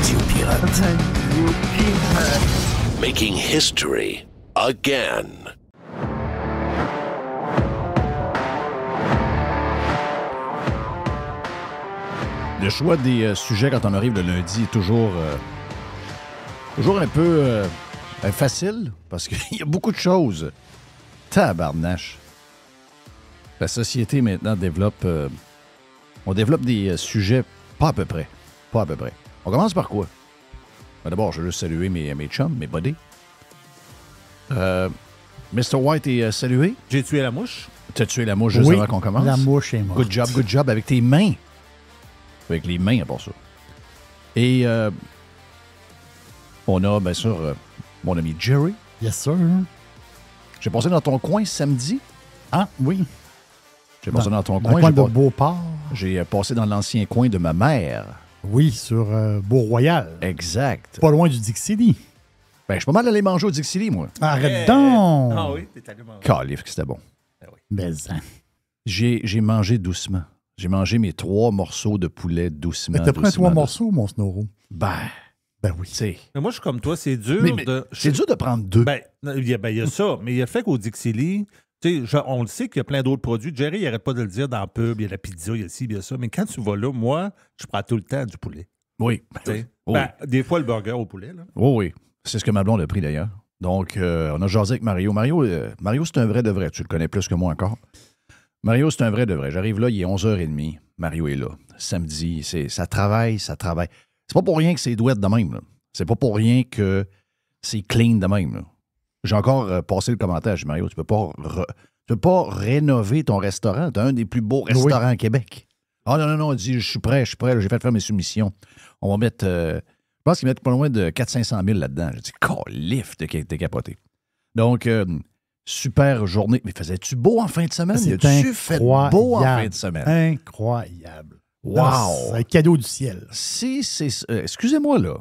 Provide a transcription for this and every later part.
Radio Pirate. Making history again. Le choix des sujets quand on arrive le lundi est toujours un peu facile parce qu'il y a beaucoup de choses. Tabarnache. La société maintenant développe... on développe des sujets pas à peu près. Pas à peu près. On commence par quoi? D'abord, je veux juste saluer mes chums, mes buddies. Mr. White est salué. J'ai tué la mouche. T'as tué la mouche juste avant qu'on commence? La mouche est morte. Good job avec tes mains. Avec les mains, à part ça. Et on a, bien sûr, mon ami Jerry. Yes, sir. J'ai passé dans ton coin samedi. Ah, oui. J'ai passé dans ton Dans coin. le coin de Beauport. J'ai passé dans l'ancien coin de ma mère. Oui, sur Beau-Royal. Exact. Pas loin du Dixie. Ben, je suis pas mal allé manger au Dixie, moi. Arrête donc! Ah oui, t'es allé manger. Calif que c'était bon. Mais, J'ai mangé doucement. J'ai mangé mes 3 morceaux de poulet doucement. mais t'as pris 3 morceaux, mon Snoro? Ben oui. C'est Mais moi, je suis comme toi, c'est dur mais de... c'est dur de prendre 2. Ben, il y a ça, mais il y a le fait qu'au Dixie, tu sais, on le sait qu'il y a plein d'autres produits. Jerry, il n'arrête pas de le dire dans la pub, il y a la pizza, il y a ci, il y a ça. Mais quand tu vas là, moi, je prends tout le temps du poulet. Oui. Oui. Oui. Ben, des fois, le burger au poulet. Là. Oui. C'est ce que ma blonde a pris d'ailleurs. Donc, on a jasé avec Mario. Mario, c'est un vrai de vrai. Tu le connais plus que moi encore. Mario, c'est un vrai de vrai. J'arrive là, il est 11h30. Mario est là. Samedi, ça travaille. C'est pas pour rien que c'est douette de même. Là. C'est pas pour rien que c'est clean de même. Là. J'ai encore passé le commentaire. J'ai dit, Mario, tu peux pas rénover ton restaurant. Tu as un des plus beaux restaurants à Québec. Ah non, il dit, je suis prêt. J'ai fait faire mes soumissions. On va mettre... je pense qu'ils mettent pas loin de 400-500 000 là-dedans. J'ai dit, calife, t'es capoté. Donc, super journée. Mais faisais-tu beau en fin de semaine? C'est fait beau en fin de semaine? Incroyable. Wow! C'est un cadeau du ciel. Si c'est... excusez-moi, là.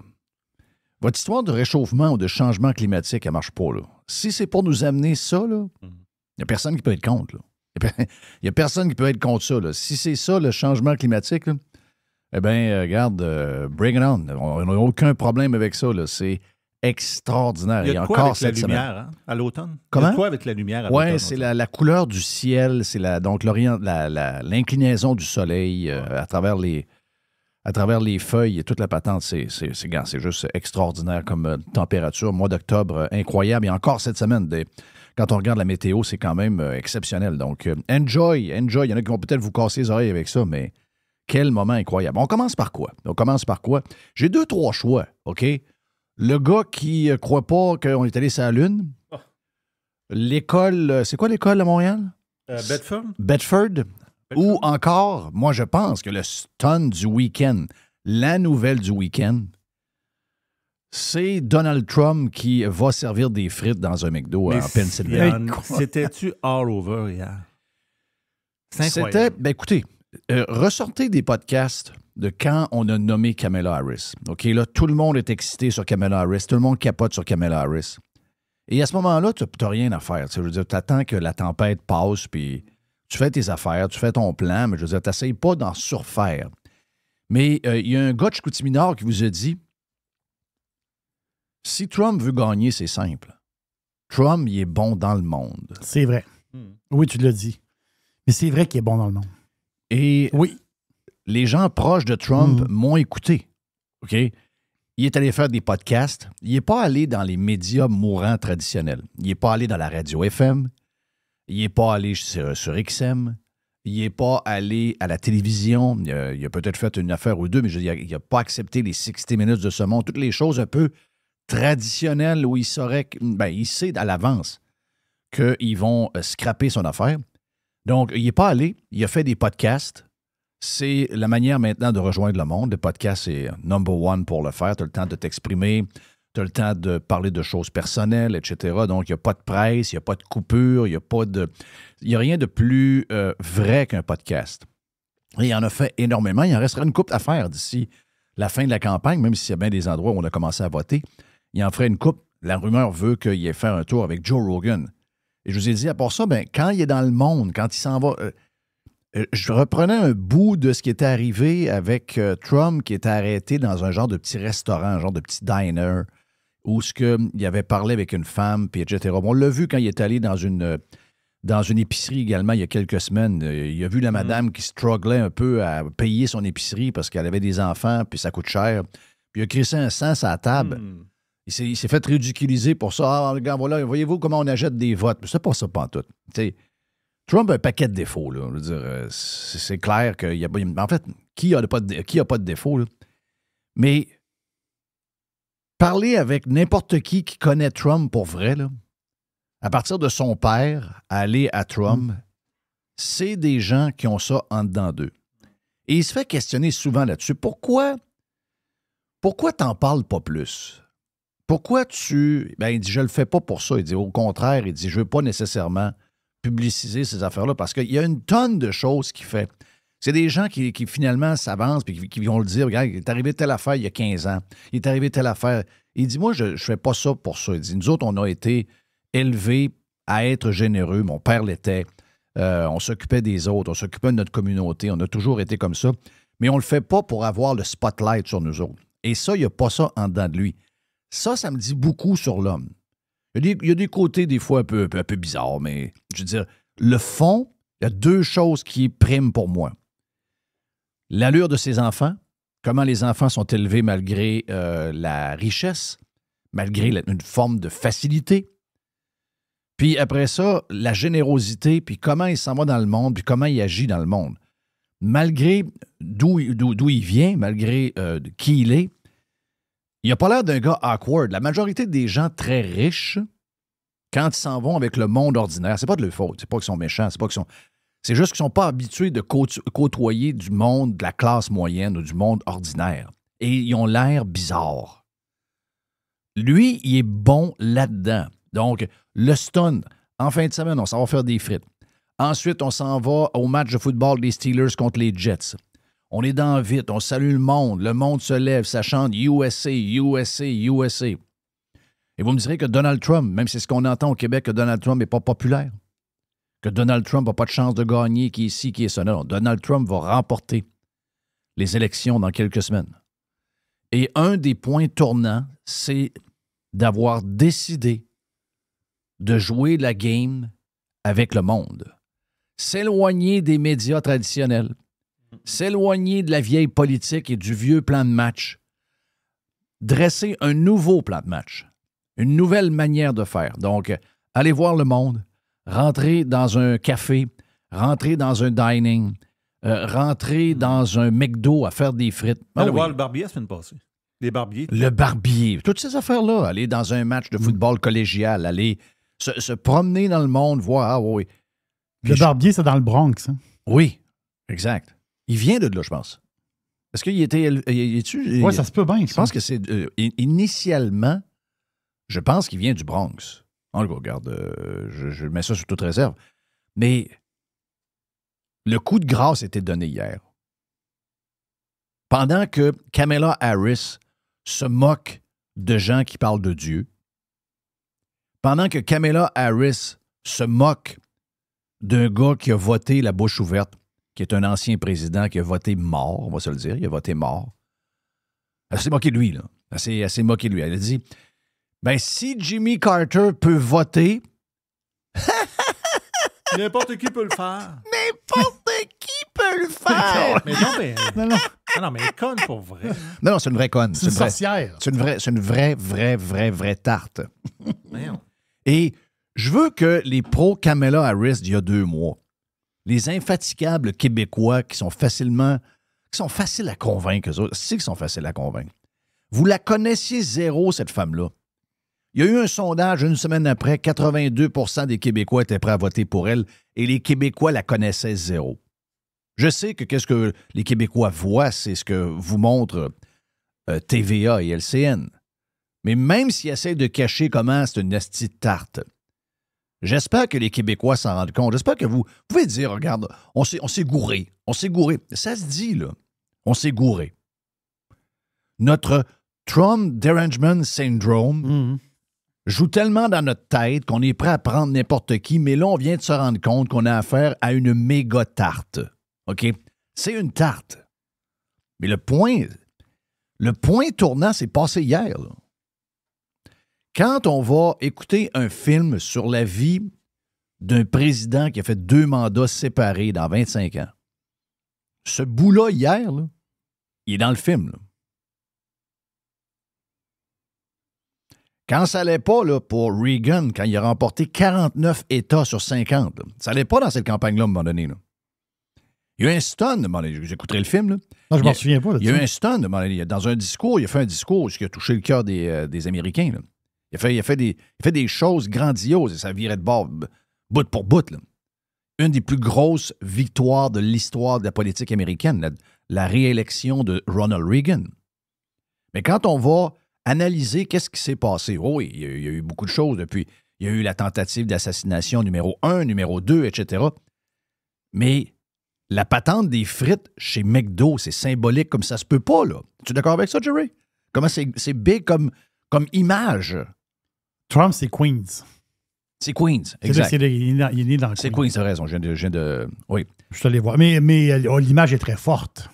Votre histoire de réchauffement ou de changement climatique, elle marche pas, là. Si c'est pour nous amener ça, là, il n'y a personne qui peut être contre, là. Il n'y a personne qui peut être contre ça, là. Si c'est ça, le changement climatique, là, eh bien, regarde, bring it on. On n'a aucun problème avec ça, là. C'est extraordinaire. Il y a de quoi encore avec la cette semaine. lumière, hein, à l'automne? Comment? Il y a de quoi avec la lumière à l'automne? Oui, c'est la couleur du ciel, c'est donc l'inclinaison du soleil à travers les feuilles et toute la patente. C'est juste extraordinaire comme température. Mois d'octobre, incroyable. Et encore cette semaine, quand on regarde la météo, c'est quand même exceptionnel. Donc, enjoy. Il y en a qui vont peut-être vous casser les oreilles avec ça, mais quel moment incroyable. On commence par quoi? J'ai 2-3 choix, OK? Le gars qui ne croit pas qu'on est allé sur la Lune. Oh. L'école, c'est quoi l'école à Montréal? Bedford. Ou encore, moi, je pense que le stun du week-end, la nouvelle du week-end, c'est Donald Trump qui va servir des frites dans un McDo en Pennsylvanie. C'était-tu all over hier? C'était, écoutez, ressortez des podcasts de quand on a nommé Kamala Harris. OK, là, tout le monde est excité sur Kamala Harris. Tout le monde capote sur Kamala Harris. Et à ce moment-là, tu n'as rien à faire. Je veux dire, tu attends que la tempête passe, puis tu fais tes affaires, tu fais ton plan, mais je veux dire, tu n'essayes pas d'en surfaire. Mais il y a un gars de Chicoutimi-Nord qui vous a dit, si Trump veut gagner, c'est simple. Trump, il est bon dans le monde. C'est vrai. Oui, tu l'as dit. Mais c'est vrai qu'il est bon dans le monde. Et oui. Les gens proches de Trump m'ont écouté. OK? Il est allé faire des podcasts. Il n'est pas allé dans les médias mourants traditionnels. Il n'est pas allé dans la radio FM. Il n'est pas allé sur XM. Il n'est pas allé à la télévision. Il a peut-être fait une affaire ou deux, mais il n'a pas accepté les 60 minutes de ce monde. Toutes les choses un peu traditionnelles où il saurait... il sait à l'avance qu'ils vont scraper son affaire. Donc, il n'est pas allé. Il a fait des podcasts. C'est la manière maintenant de rejoindre le monde. Le podcast, c'est number one pour le faire. Tu as le temps de t'exprimer, tu as le temps de parler de choses personnelles, etc. Donc, il n'y a pas de presse, il n'y a pas de coupure, il n'y a rien de plus vrai qu'un podcast. Et il en a fait énormément. Il en restera une couple à faire d'ici la fin de la campagne, même s'il y a bien des endroits où on a commencé à voter. Il en ferait une couple. La rumeur veut qu'il ait fait un tour avec Joe Rogan. Et je vous ai dit, à part ça, quand il est dans le monde, quand il s'en va... je reprenais un bout de ce qui était arrivé avec Trump, qui était arrêté dans un genre de petit restaurant, un genre de petit diner, où il avait parlé avec une femme, puis etc. On l'a vu quand il est allé dans une épicerie également il y a quelques semaines. Il a vu la madame qui strugglait un peu à payer son épicerie parce qu'elle avait des enfants, puis ça coûte cher. Puis il a crissé un sens à la table. Il s'est fait ridiculiser pour ça. Ah, regarde, voilà, voyez-vous comment on achète des votes. Mais c'est pas ça, pas en tout. T'sais, Trump a un paquet de défauts. Là. Je veux dire, c'est clair qu'il y a... En fait, qui a pas de défauts? Là? Mais parler avec n'importe qui connaît Trump pour vrai, là, à partir de son père, aller à Trump, c'est des gens qui ont ça en dedans d'eux. Et il se fait questionner souvent là-dessus. Pourquoi t'en parles pas plus? Pourquoi tu... Ben, il dit, je le fais pas pour ça. Il dit, au contraire, il dit, je veux pas nécessairement publiciser ces affaires-là parce qu'il y a une tonne de choses qu'il fait. C'est des gens qui finalement s'avancent et qui vont le dire, regarde, il est arrivé telle affaire il y a 15 ans. Il est arrivé telle affaire. Il dit, moi, je fais pas ça pour ça. Il dit, nous autres, on a été élevés à être généreux. Mon père l'était. On s'occupait des autres. On s'occupait de notre communauté. On a toujours été comme ça. Mais on le fait pas pour avoir le spotlight sur nous autres. Et ça, il n'y a pas ça en dedans de lui. Ça me dit beaucoup sur l'homme. Il y a des côtés, des fois, un peu bizarres, mais je veux dire, le fond, il y a deux choses qui priment pour moi. L'allure de ses enfants, comment les enfants sont élevés malgré la richesse, malgré une forme de facilité. Puis après ça, la générosité, puis comment il s'en va dans le monde, puis comment il agit dans le monde. Malgré d'où il vient, malgré qui il est, il n'a pas l'air d'un gars awkward. La majorité des gens très riches, quand ils s'en vont avec le monde ordinaire, c'est pas de leur faute. C'est pas qu'ils sont méchants, c'est juste qu'ils ne sont pas habitués de côtoyer du monde de la classe moyenne ou du monde ordinaire. Et ils ont l'air bizarres. Lui, il est bon là-dedans. Donc, le stun, en fin de semaine, on s'en va faire des frites. Ensuite, on s'en va au match de football des Steelers contre les Jets. On est dans vite, on salue le monde se lève, ça chante USA, USA, USA. Et vous me direz que Donald Trump, même si c'est ce qu'on entend au Québec, que Donald Trump n'est pas populaire, que Donald Trump n'a pas de chance de gagner, qui est ci, qui est ça. Non, Donald Trump va remporter les élections dans quelques semaines. Et un des points tournants, c'est d'avoir décidé de jouer la game avec le monde. S'éloigner des médias traditionnels. S'éloigner de la vieille politique et du vieux plan de match. Dresser un nouveau plan de match. Une nouvelle manière de faire. Donc, aller voir le monde, rentrer dans un café, rentrer dans un dining, rentrer dans un McDo à faire des frites. Aller voir le barbier la semaine passée. Les barbiers. Le barbier. Toutes ces affaires-là. Aller dans un match de football collégial, aller se promener dans le monde, voir. Ah oui. Le barbier, c'est dans le Bronx. Hein? Oui, exact. Il vient de là, je pense. Est-ce qu'il était... Oui, ça se peut bien. Je pense que c'est... initialement, je pense qu'il vient du Bronx. En tout cas, regarde, je mets ça sous toute réserve. Mais le coup de grâce était donné hier. Pendant que Kamala Harris se moque de gens qui parlent de Dieu, pendant que Kamala Harris se moque d'un gars qui a voté la bouche ouverte, qui est un ancien président qui a voté mort, on va se le dire, il a voté mort. Elle s'est moquée de lui, là. Elle s'est moquée de lui. Elle a dit, ben si Jimmy Carter peut voter... N'importe qui peut le faire. N'importe qui peut le faire! Mais non, mais... Non, mais elle est conne pour vrai. Non, c'est une vraie conne. C'est une sorcière. C'est une vraie tarte. Et je veux que les pro-Kamala Harris d'il y a 2 mois, les infatigables Québécois qui sont faciles à convaincre, eux autres, c'est qu'ils sont faciles à convaincre. Vous la connaissiez zéro, cette femme-là. Il y a eu un sondage une semaine après, 82% des Québécois étaient prêts à voter pour elle et les Québécois la connaissaient zéro. Je sais que qu'est-ce que les Québécois voient, c'est ce que vous montrent TVA et LCN. Mais même s'ils essaient de cacher comment c'est une asti de tarte, j'espère que les Québécois s'en rendent compte. J'espère que vous pouvez dire, regarde, on s'est gouré. On s'est gouré. Ça se dit, là. On s'est gouré. Notre Trump Derangement Syndrome joue tellement dans notre tête qu'on est prêt à prendre n'importe qui, mais là, on vient de se rendre compte qu'on a affaire à une méga tarte. OK? C'est une tarte. Mais le point tournant, c'est passé hier. Là. Quand on va écouter un film sur la vie d'un président qui a fait 2 mandats séparés dans 25 ans, ce bout-là, hier, là, il est dans le film. Là. Quand ça n'allait pas là, pour Reagan, quand il a remporté 49 États sur 50, là, ça n'allait pas dans cette campagne-là à un moment donné. Là. Il y a eu un stun, à un moment donné. J'écouterai le film. Là. Non, je m'en souviens pas. Il y a eu un stun, à un moment donné. Dans un discours, il a fait un discours qui a touché le cœur des Américains. Là. Il a fait des choses grandioses et ça virait de bord, bout pour bout. Là. Une des plus grosses victoires de l'histoire de la politique américaine, la réélection de Ronald Reagan. Mais quand on va analyser qu'est-ce qui s'est passé, oh oui, il y a eu beaucoup de choses depuis. Il y a eu la tentative d'assassination numéro 1, numéro 2, etc. Mais la patente des frites chez McDo, c'est symbolique comme ça se peut pas, là. Tu es d'accord avec ça, Jerry? Comment c'est big comme image? Trump, c'est Queens. C'est Queens, exact. Il est né dans le C'est Queens. Queens, t'as raison. Je viens de... Oui. Je suis allé voir. Mais l'image est très forte.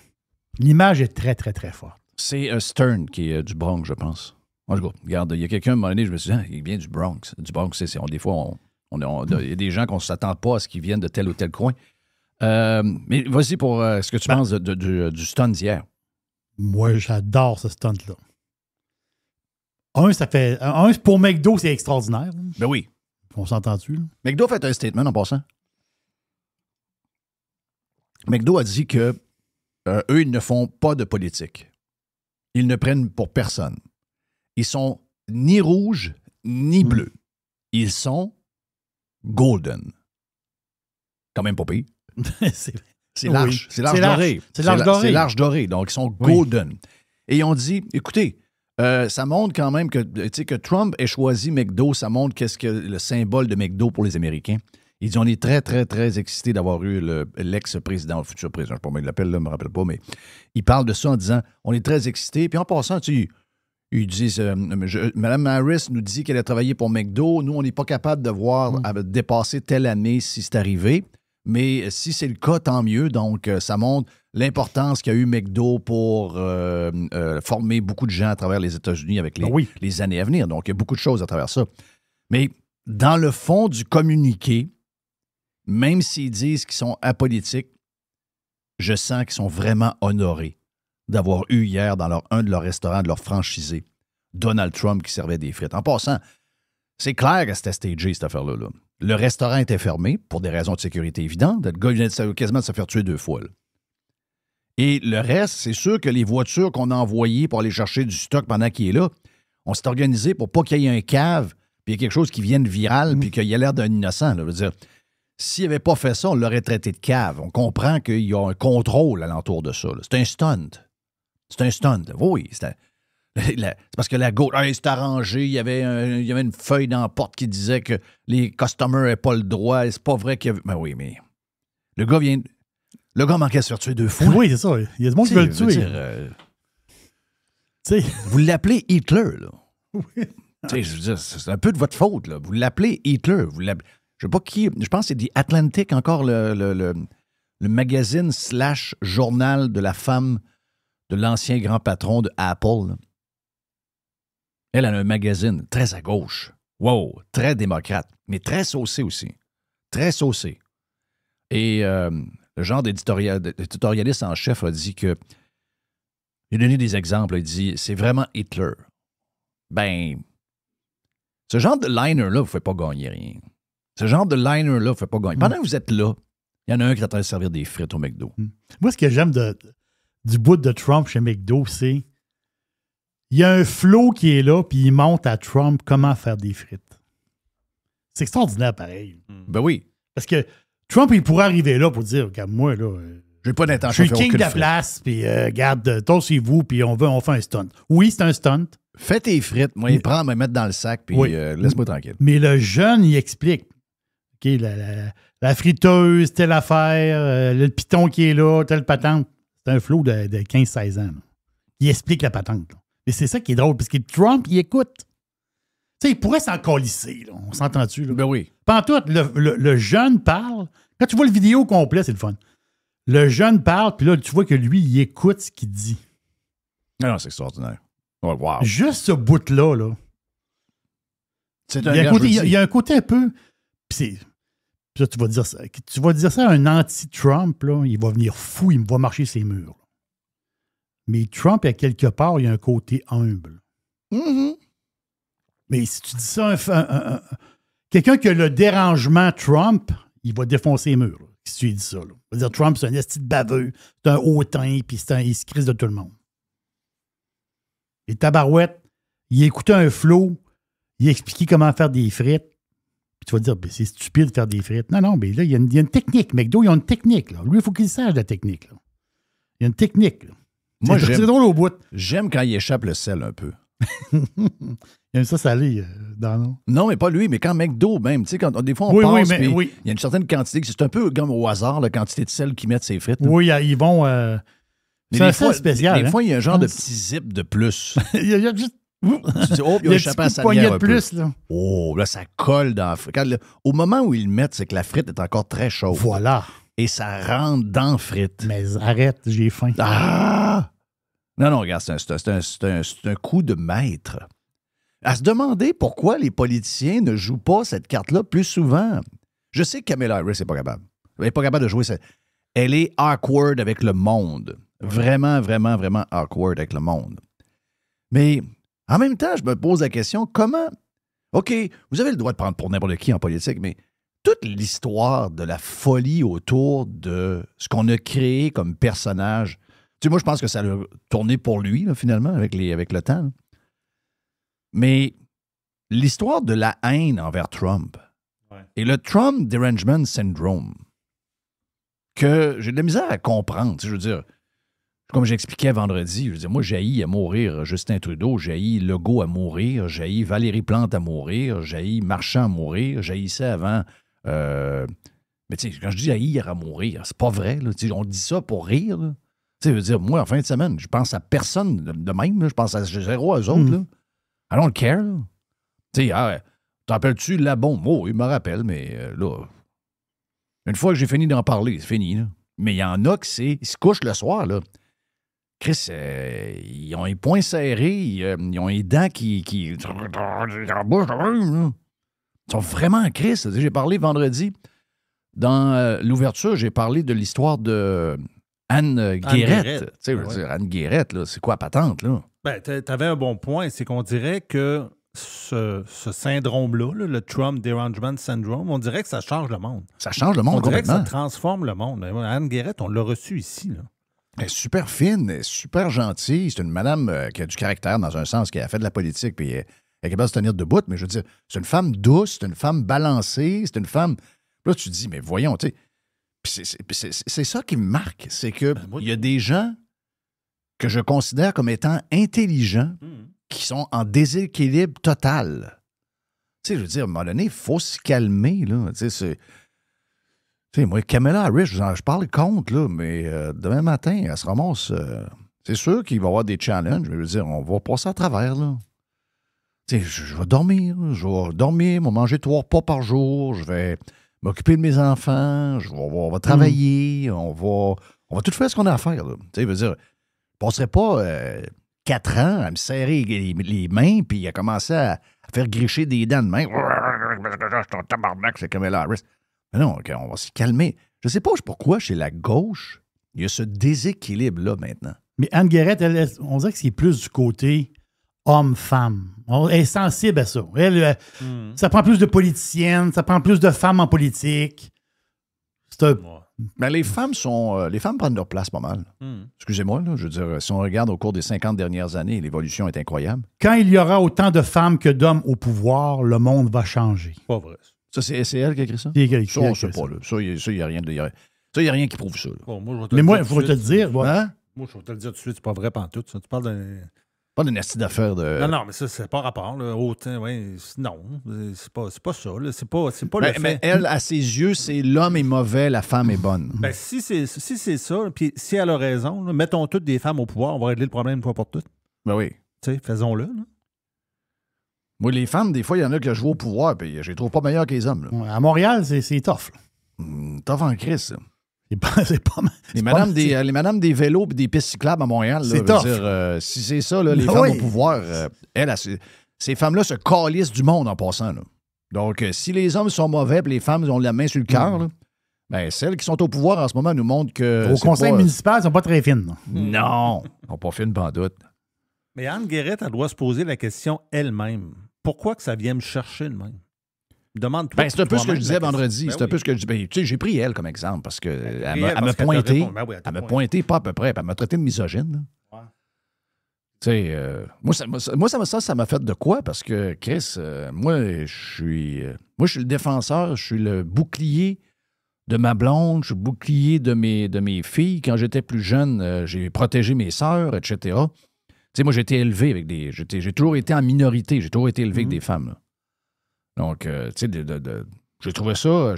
L'image est très, très, très forte. C'est Stern qui est du Bronx, je pense. Moi, je regarde, il y a quelqu'un, à un moment donné, je me suis dit, il vient du Bronx. Du Bronx, des fois, il y a des gens qu'on ne s'attend pas à ce qu'ils viennent de tel ou tel coin. Mais vas-y pour ce que tu penses du stunt d'hier. Moi, j'adore ce stunt-là. Pour McDo, c'est extraordinaire. Ben oui. On s'entend-tu? Là? McDo a fait un statement en passant. McDo a dit que eux, ils ne font pas de politique. Ils ne prennent pour personne. Ils sont ni rouges ni bleus. Ils sont golden. Quand même pas pire. C'est large. C'est large doré. C'est large doré. C'est large doré. Donc, ils sont golden. Et ils ont dit, écoutez, ça montre quand même que Trump ait choisi McDo. Ça montre qu'est-ce que le symbole de McDo pour les Américains. Il dit, on est très, très, très excités d'avoir eu l'ex-président, le futur président, je ne sais pas comment il l'appelle, là, je ne me rappelle pas, mais il parle de ça en disant, on est très excités. Puis en passant, ils disent, Mme Harris nous dit qu'elle a travaillé pour McDo. Nous, on n'est pas capable de voir dépasser telle année si c'est arrivé. Mais si c'est le cas, tant mieux. Donc, ça montre l'importance qu'a eu McDo pour former beaucoup de gens à travers les États-Unis avec les années à venir. Donc, il y a beaucoup de choses à travers ça. Mais dans le fond du communiqué, même s'ils disent qu'ils sont apolitiques, je sens qu'ils sont vraiment honorés d'avoir eu hier dans un de leurs restaurants, de leur franchisé, Donald Trump qui servait des frites. En passant, c'est clair que c'était stagé, cette affaire-là. Là. Le restaurant était fermé pour des raisons de sécurité évidentes. Le gars vient quasiment de se faire tuer 2 fois. Là. Et le reste, c'est sûr que les voitures qu'on a envoyées pour aller chercher du stock pendant qu'il est là, on s'est organisé pour pas qu'il y ait un cave, puis il y ait quelque chose qui vienne viral, puis qu'il y ait l'air d'un innocent. Là. Je veux dire, s'il n'avait pas fait ça, on l'aurait traité de cave. On comprend qu'il y a un contrôle alentour de ça. Là. C'est un stunt. C'est un stunt. Oui, c'est parce que la gauche, c'est arrangé, il y avait une feuille dans la porte qui disait que les customers n'avaient pas le droit. C'est pas vrai qu'il y avait... Ben oui, mais le gars manquait de se faire tuer 2 fois. Oui, c'est ça. Il y a des gens qui veulent le tuer. Vous l'appelez Hitler, là. Oui. Je veux dire, c'est un peu de votre faute, là. Vous l'appelez Hitler. Je sais pas qui... Je pense que c'est The Atlantic, encore le magazine / journal de la femme de l'ancien grand patron de Apple, là. Elle a un magazine très à gauche. Wow, très démocrate, mais très saucé aussi. Très saucé. Et le genre d'éditorialiste en chef a dit que... Il a donné des exemples. Il dit, c'est vraiment Hitler. Ben, ce genre de liner-là, vous ne faites pas gagner rien. Ce genre de liner-là, vous ne faites pas gagner. Pendant que vous êtes là, il y en a un qui est en train de servir des frites au McDo. Moi, ce que j'aime du bout de Trump chez McDo, c'est il y a un flow qui est là, puis il montre à Trump comment faire des frites. C'est extraordinaire, pareil. Ben oui. Parce que Trump, il pourrait arriver là pour dire, regarde, moi, là, j'ai pas d'intention je suis le king de la place, puis regarde, tossez-vous, puis on fait un stunt. Oui, c'est un stunt. Fais tes frites, moi, il prend, me mettre dans le sac, puis laisse-moi tranquille. Mais le jeune, il explique. OK, la friteuse, telle affaire, le piton qui est là, telle patente. C'est un flow de 15-16 ans. Là. Il explique la patente. Là. Et c'est ça qui est drôle, parce que Trump, il écoute. Tu sais, il pourrait s'en colisser, là. On s'entend-tu, là? Ben oui. Pantoute, le jeune parle. Quand tu vois le vidéo complet, c'est le fun. Le jeune parle, puis là, tu vois que lui, il écoute ce qu'il dit. Non, c'est extraordinaire. Oh, wow. Juste ce bout-là, là. C'est Il y a un côté, il y a un côté un peu... Puis là, tu vas dire ça à un anti-Trump, là, il va venir fou, il va marcher ses murs. Mais Trump, à quelque part, il y a un côté humble. Mm-hmm. Mais si tu dis ça quelqu'un qui a le dérangement Trump, il va défoncer les murs. Là, si tu dis ça. Là. Il va dire Trump, c'est un esti de baveux, c'est un hautain, puis il se crise de tout le monde. Et Tabarouette, il écoutait un flow, il expliquait comment faire des frites. Puis tu vas dire, ben, c'est stupide de faire des frites. Non, mais là, il y a une technique. McDo, ils ont une technique. Là. Lui, il faut qu'il sache la technique. Là. Il y a une technique. Là. Moi, c'est drôle au bout. J'aime quand il échappe le sel un peu. Il aime ça salé, Donald. Non, mais pas lui, mais quand McDo même. Tu sais, quand des fois, on Oui, passe, mais puis oui. il y a une certaine quantité. C'est un peu comme au hasard, la quantité de sel qu'ils mettent ses frites. Oui, ils vont... Mais c'est des un fois, sel spécial. Des fois, il y a un genre Hein? de petit zip de plus. Il y a juste... Tu dis, oh, il a échappé à sa poignée bière de un peu. plus, là. Oh, là, ça colle dans la frite. Au moment où ils le mettent, c'est que la frite est encore très chaude. Voilà. Et ça rentre dans la frite. Mais arrête, j'ai faim. Ah! Non, regarde, c'est un coup de maître. À se demander pourquoi les politiciens ne jouent pas cette carte-là plus souvent. Je sais que Kamala Harris n'est pas capable. Elle n'est pas capable de jouer. Elle est awkward avec le monde. Vraiment, vraiment, vraiment awkward avec le monde. Mais en même temps, je me pose la question, comment... OK, vous avez le droit de prendre pour n'importe qui en politique, mais toute l'histoire de la folie autour de ce qu'on a créé comme personnage, tu sais, moi, je pense que ça a tourné pour lui, là, finalement, avec le temps. Là. Mais l'histoire de la haine envers Trump et le Trump Derangement Syndrome, que j'ai de la misère à comprendre, tu sais, je veux dire... Comme j'expliquais vendredi, je veux dire, moi, j'haïs à mourir Justin Trudeau, j'haïs Legault à mourir, j'haïs Valérie Plante à mourir, j'haïs Marchand à mourir, j'haïssais avant... Mais tu sais, quand je dis haïr à mourir, c'est pas vrai. Là, on dit ça pour rire. Tu sais, je veux dire, moi, en fin de semaine, je pense à personne de même. Là, je pense à zéro à eux autres. Là. I don't care. Tu sais, t'en rappelles-tu la bombe? Oh, il me rappelle, mais là... Une fois que j'ai fini d'en parler, c'est fini. Là. Mais il y en a qui ils se couchent le soir, là. Chris, ils ont les poings serrés, ils ont les dents qui... Ils sont vraiment en crise. J'ai parlé vendredi, dans l'ouverture, j'ai parlé de l'histoire de Anne Guérette. Tu sais, je veux dire, Anne Guérette, là, c'est quoi patente, là? Ben, t'avais un bon point, c'est qu'on dirait que ce syndrome-là, là, le Trump Derangement Syndrome, on dirait que ça change le monde. Ça change le monde on dirait que complètement. ça transforme le monde. Anne Guérette, on l'a reçue ici, là. Elle est super fine, elle est super gentille. C'est une madame qui a du caractère dans un sens, qui a fait de la politique, puis elle est capable de se tenir debout. Mais je veux dire, c'est une femme douce, c'est une femme balancée, c'est une femme... Là, tu te dis, mais voyons, tu sais... C'est ça qui me marque, c'est que il y a des gens que je considère comme étant intelligents qui sont en déséquilibre total. Tu sais, je veux dire, à un moment donné, il faut se calmer, là. Tu sais, moi, Kamala Harris, je parle contre, là, mais demain matin, elle se ramasse. C'est sûr qu'il va y avoir des challenges, mais je veux dire, on va passer à travers, là. Tu sais, je vais dormir, je vais manger 3 repas par jour, je vais m'occuper de mes enfants, on va travailler, on va tout faire ce qu'on a à faire, là. Tu sais, je veux dire, je passerai pas 4 ans à me serrer les mains puis à commencer à faire gricher des dents de main. Je suis tabarnak, c'est Kamala Harris. Mais non, okay, on va se calmer. Je ne sais pas pourquoi chez la gauche, il y a ce déséquilibre-là maintenant. Mais Anne Guérette, on dirait que c'est plus du côté homme-femme. Elle est sensible à ça. Ça prend plus de politiciennes, ça prend plus de femmes en politique. Mais les femmes prennent leur place pas mal. Excusez-moi, là, je veux dire, si on regarde au cours des 50 dernières années, l'évolution est incroyable. Quand il y aura autant de femmes que d'hommes au pouvoir, le monde va changer. Pas vrai. Ça, c'est elle qui a écrit ça? Ça, on ne sait pas. Là. Ça, il n'y a rien qui prouve ça. Bon, moi, mais moi, il faut te le dire. Hein? Moi, je vais te le dire tout de suite, c'est pas vrai pantoute. Ça. Tu parles d'un... Pas d'une astuce d'affaires de... Non, mais ça, c'est pas rapport. Là. Autant, ouais, non, c'est pas ça. Là. C'est pas le fait. Mais elle, à ses yeux, c'est l'homme est mauvais, la femme est bonne. Ben, si c'est ça, puis si elle a raison, là, mettons toutes des femmes au pouvoir, on va régler le problème une fois pour toutes. Ben oui. Tu sais, faisons-le. Là. Moi, les femmes, des fois, il y en a que je vois au pouvoir, puis je les trouve pas meilleures que les hommes. Là. À Montréal, c'est tough. Tough en crise, ça. C'est pas mal. Les madames des vélos et des pistes cyclables à Montréal, là, C'est veut tough. dire, si c'est ça, là, les femmes au pouvoir, ces femmes-là se calissent du monde en passant. Là. Donc, si les hommes sont mauvais et les femmes ont la main sur le cœur, là, ben, celles qui sont au pouvoir en ce moment nous montrent que. Au conseil municipal, ils sont pas très fines. Non, ils sont pas fines, pas doute. Mais Anne Guérette, elle doit se poser la question elle-même. Pourquoi que ça vient me chercher de même? Demande-toi. Ben, c'est un peu ce que je disais vendredi. Ben c'est un peu ce que je disais. Tu sais, j'ai pris elle comme exemple parce qu'elle m'a pointé. Elle m'a pointé pas à peu près. Elle m'a traité de misogyne. Ouais. Tu sais, ça m'a fait de quoi? Parce que, Chris, moi, je suis le défenseur, je suis le bouclier de ma blonde, je suis le bouclier de mes filles. Quand j'étais plus jeune, j'ai protégé mes sœurs, etc. Tu sais, moi, j'ai été élevé avec des... J'ai toujours été en minorité. J'ai toujours été élevé avec des femmes, là. Donc, tu sais, j'ai trouvé ça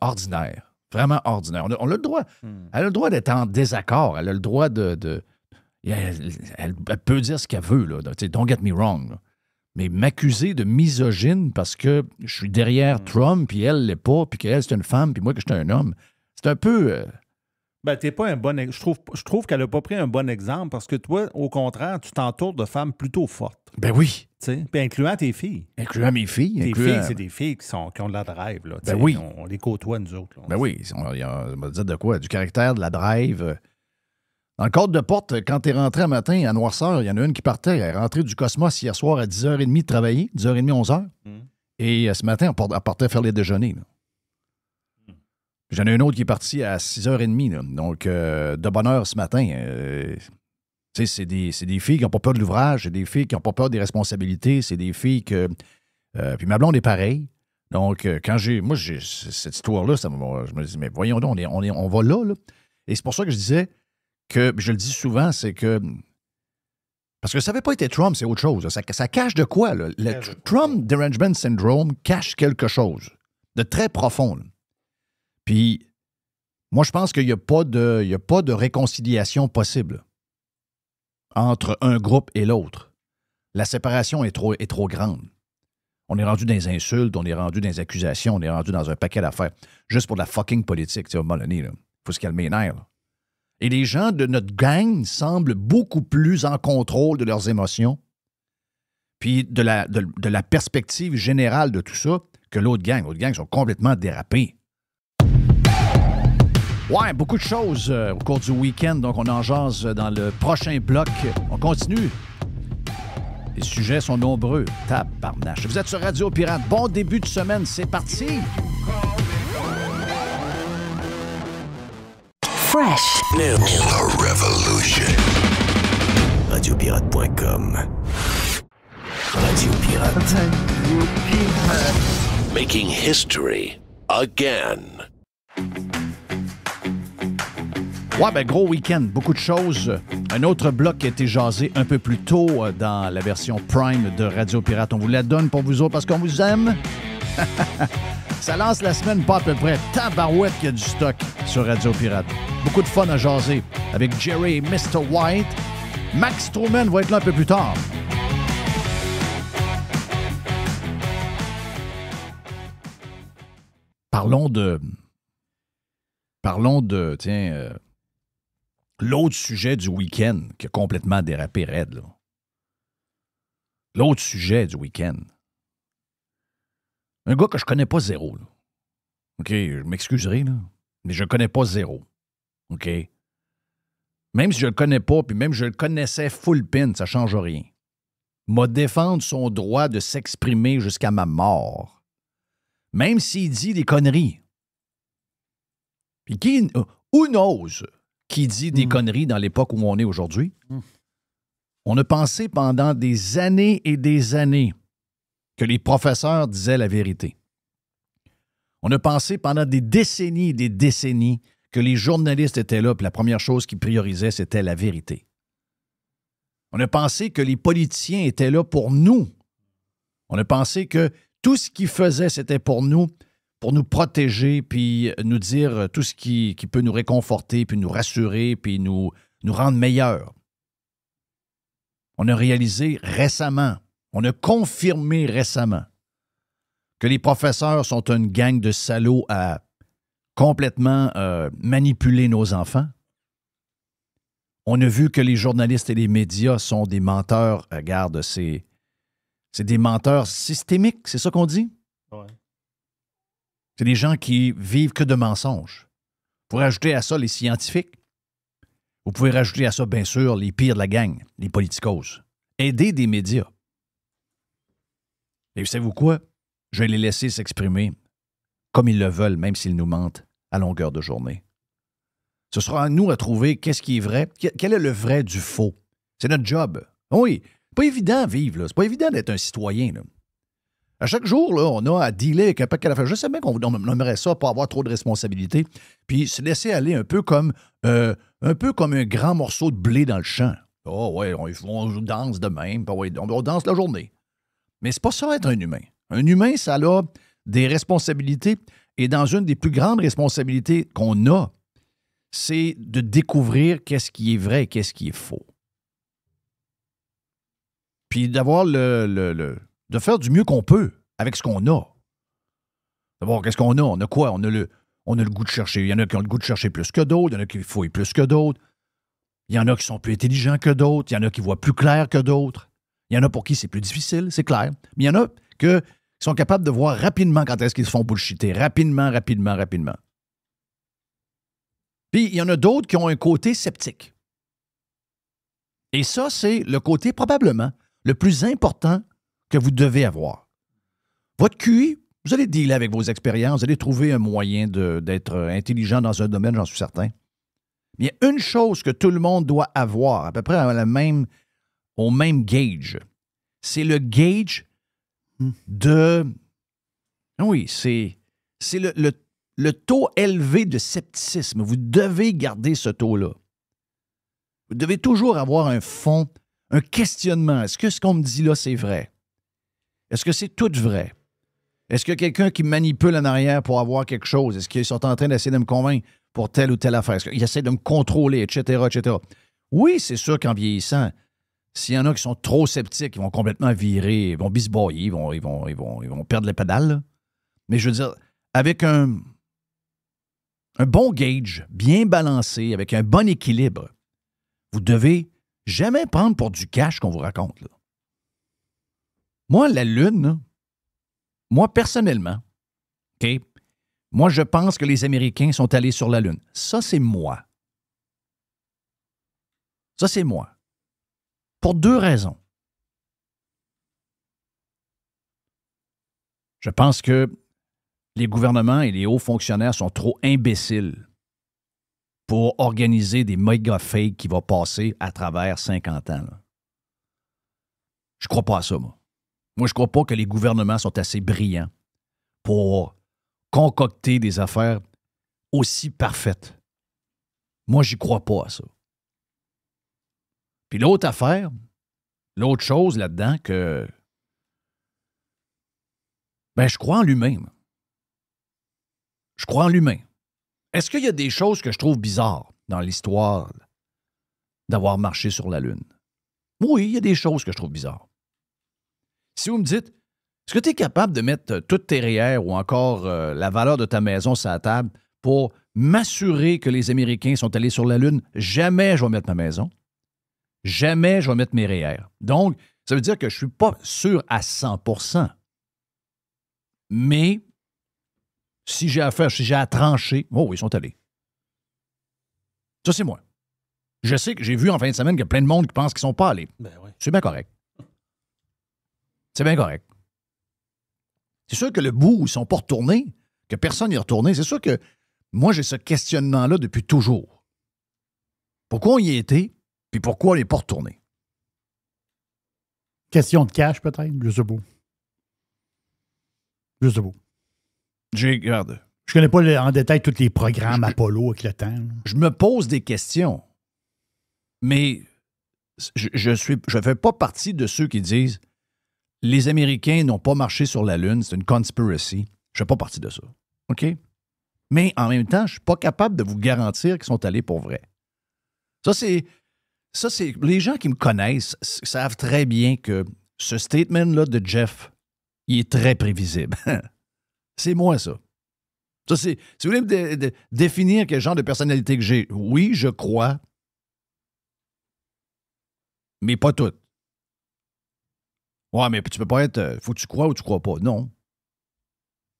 ordinaire. Vraiment ordinaire. On a le droit. Elle a le droit d'être en désaccord. Elle a le droit elle peut dire ce qu'elle veut, là. Tu sais, don't get me wrong, là. Mais m'accuser de misogyne parce que je suis derrière Trump, puis elle l'est pas, puis qu'elle, c'est une femme, puis moi, que je suis un homme, c'est un peu... Ben, t'es pas un bon... Je trouve qu'elle n'a pas pris un bon exemple parce que toi, au contraire, tu t'entoures de femmes plutôt fortes. Ben oui. Puis incluant tes filles. Incluant mes filles. Tes filles, c'est des filles qui ont de la drive. Là, ben oui. On les côtoie, nous autres. Là, ben oui. On va dire de quoi? Du caractère, de la drive. Dans le cadre de porte, quand t'es rentré un matin à Noirceur, il y en a une qui partait. Elle est rentrée du Cosmos hier soir à 10h30 de travailler, 10h30, 11h. Et ce matin, elle partait faire les déjeuners. Là. J'en ai une autre qui est partie à 6h30. Là. Donc, de bonne heure ce matin. Tu sais, c'est des filles qui n'ont pas peur de l'ouvrage, c'est des filles qui n'ont pas peur des responsabilités, c'est des filles que... puis ma blonde est pareille. Donc, quand j'ai cette histoire-là, je me dis, mais voyons donc, on va là. Et c'est pour ça que je disais que, je le dis souvent, c'est que... Parce que ça n'avait pas été Trump, c'est autre chose. Ça cache de quoi, là? Le Trump Derangement Syndrome cache quelque chose de très profond, là. Puis, moi, je pense qu'il n'y a pas de réconciliation possible entre un groupe et l'autre. La séparation est trop grande. On est rendu dans les insultes, on est rendu dans les accusations, on est rendu dans un paquet d'affaires. Juste pour de la fucking politique, tu sais, à un moment donné, il faut se calmer les nerfs. Là. Et les gens de notre gang semblent beaucoup plus en contrôle de leurs émotions, puis de la perspective générale de tout ça, que l'autre gang. L'autre gang sont complètement dérapés. Ouais, beaucoup de choses au cours du week-end, donc on en jase dans le prochain bloc. On continue. Les sujets sont nombreux. Tabarnache. Vous êtes sur Radio Pirate. Bon début de semaine, c'est parti! Fresh. New. The revolution. Radiopirate.com. Radio Pirate. Making history again. Ouais, ben gros week-end, beaucoup de choses. Un autre bloc qui a été jasé un peu plus tôt dans la version Prime de Radio Pirate. On vous la donne pour vous autres parce qu'on vous aime. Ça lance la semaine pas à peu près. Tabarouette qu'il y a du stock sur Radio Pirate. Beaucoup de fun à jaser avec Jerry et Mr. White. Max Truman va être là un peu plus tard. Parlons de tiens, l'autre sujet du week-end qui a complètement dérapé raide, là. L'autre sujet du week-end. Un gars que je connais pas zéro, là. OK, je m'excuserai, là, mais je le connais pas zéro. OK? Même si je le connais pas, puis même si je le connaissais full pin, ça change rien. M'a défendre son droit de s'exprimer jusqu'à ma mort. Même s'il dit des conneries. Puis who knows qui dit des conneries dans l'époque où on est aujourd'hui? On a pensé pendant des années et des années que les professeurs disaient la vérité. On a pensé pendant des décennies et des décennies que les journalistes étaient là, puis la première chose qu'ils priorisaient, c'était la vérité. On a pensé que les politiciens étaient là pour nous. On a pensé que tout ce qu'ils faisaient, c'était pour nous protéger, puis nous dire tout ce qui peut nous réconforter, puis nous rassurer, puis nous rendre meilleurs. On a réalisé récemment, on a confirmé récemment que les professeurs sont une gang de salauds à complètement manipuler nos enfants. On a vu que les journalistes et les médias sont des menteurs. Regarde, c'est des menteurs systémiques, c'est ça qu'on dit? Ouais. C'est des gens qui vivent que de mensonges. Vous pouvez rajouter à ça les scientifiques. Vous pouvez rajouter à ça, bien sûr, les pires de la gang, les politicos. Aidez des médias. Et savez-vous quoi? Je vais les laisser s'exprimer comme ils le veulent, même s'ils nous mentent à longueur de journée. Ce sera à nous à trouver qu'est-ce qui est vrai, quel est le vrai du faux. C'est notre job. Oui, c'est pas évident à vivre, là. C'est pas évident d'être un citoyen, là. À chaque jour, là, on a à dealer avec un paquet d'affaires. Je sais bien qu'on aimerait ça pour avoir trop de responsabilités, puis se laisser aller un peu comme un grand morceau de blé dans le champ. Oh ouais, on danse de même, ouais, on danse la journée. Mais c'est pas ça être un humain. Un humain, ça a des responsabilités, et dans une des plus grandes responsabilités qu'on a, c'est de découvrir qu'est-ce qui est vrai et qu'est-ce qui est faux. Puis d'avoir de faire du mieux qu'on peut avec ce qu'on a. D'abord, qu'est-ce qu'on a? On a quoi? On a le goût de chercher. Il y en a qui ont le goût de chercher plus que d'autres. Il y en a qui fouillent plus que d'autres. Il y en a qui sont plus intelligents que d'autres. Il y en a qui voient plus clair que d'autres. Il y en a pour qui c'est plus difficile, c'est clair. Mais il y en a qui sont capables de voir rapidement quand est-ce qu'ils se font bullshiter. Rapidement. Puis il y en a d'autres qui ont un côté sceptique. Et ça, c'est le côté probablement le plus important que vous devez avoir. Votre QI, vous allez dealer avec vos expériences, vous allez trouver un moyen d'être intelligent dans un domaine, j'en suis certain. Mais il y a une chose que tout le monde doit avoir, à peu près au même gauge. C'est le gauge de... Oui, c'est le taux élevé de scepticisme. Vous devez garder ce taux-là. Vous devez toujours avoir un fond, un questionnement. Est-ce que ce qu'on me dit là, c'est vrai? Est-ce que c'est tout vrai? Est-ce qu'il y a quelqu'un qui me manipule en arrière pour avoir quelque chose? Est-ce qu'ils sont en train d'essayer de me convaincre pour telle ou telle affaire? Est-ce qu'ils essaient de me contrôler, etc., etc.? Oui, c'est sûr qu'en vieillissant, s'il y en a qui sont trop sceptiques, ils vont complètement virer, ils vont bisboyer, ils vont perdre les pédales. Là. Mais je veux dire, avec un bon gauge, bien balancé, avec un bon équilibre, vous devez jamais prendre pour du cash qu'on vous raconte. Là. Moi, la Lune, là, moi, personnellement, OK, moi, je pense que les Américains sont allés sur la Lune. Ça, c'est moi. Ça, c'est moi. Pour 2 raisons. Je pense que les gouvernements et les hauts fonctionnaires sont trop imbéciles pour organiser des méga fakes qui vont passer à travers 50 ans. Là. Je crois pas à ça, moi. Moi, je crois pas que les gouvernements sont assez brillants pour concocter des affaires aussi parfaites. Moi, j'y crois pas à ça. Puis l'autre affaire, l'autre chose là-dedans que... je crois en l'humain. Je crois en l'humain. Est-ce qu'il y a des choses que je trouve bizarres dans l'histoire d'avoir marché sur la Lune? Oui, il y a des choses que je trouve bizarres. Si vous me dites, est-ce que tu es capable de mettre toutes tes REER ou encore la valeur de ta maison sur la table pour m'assurer que les Américains sont allés sur la Lune? Jamais je vais mettre ma maison. Jamais je vais mettre mes REER. Donc, ça veut dire que je ne suis pas sûr à 100%. Mais si j'ai à trancher, oh, ils sont allés. Ça, c'est moi. Je sais que j'ai vu en fin de semaine qu'il y a plein de monde qui pense qu'ils ne sont pas allés. Ben oui. C'est bien correct. C'est bien correct. C'est sûr que le bout où ils ne sont pas retournés, que personne n'y est retourné, c'est sûr que moi, j'ai ce questionnement-là depuis toujours. Pourquoi on y était, puis pourquoi on n'est pas retourné? Question de cash, peut-être? Je sais pas. Regarde. Je connais pas en détail tous les programmes Apollo avec le temps. Je me pose des questions, mais je ne fais pas partie de ceux qui disent les Américains n'ont pas marché sur la Lune, c'est une conspiracy. Je ne fais pas partie de ça. OK? Mais en même temps, je ne suis pas capable de vous garantir qu'ils sont allés pour vrai. Ça, c'est. Les gens qui me connaissent savent très bien que ce statement-là de Jeff, il est très prévisible. C'est moi, ça. Ça, si vous voulez me définir quel genre de personnalité que j'ai, oui, je crois, mais pas toutes. Ouais, mais tu peux pas être... faut que tu crois ou tu crois pas. Non.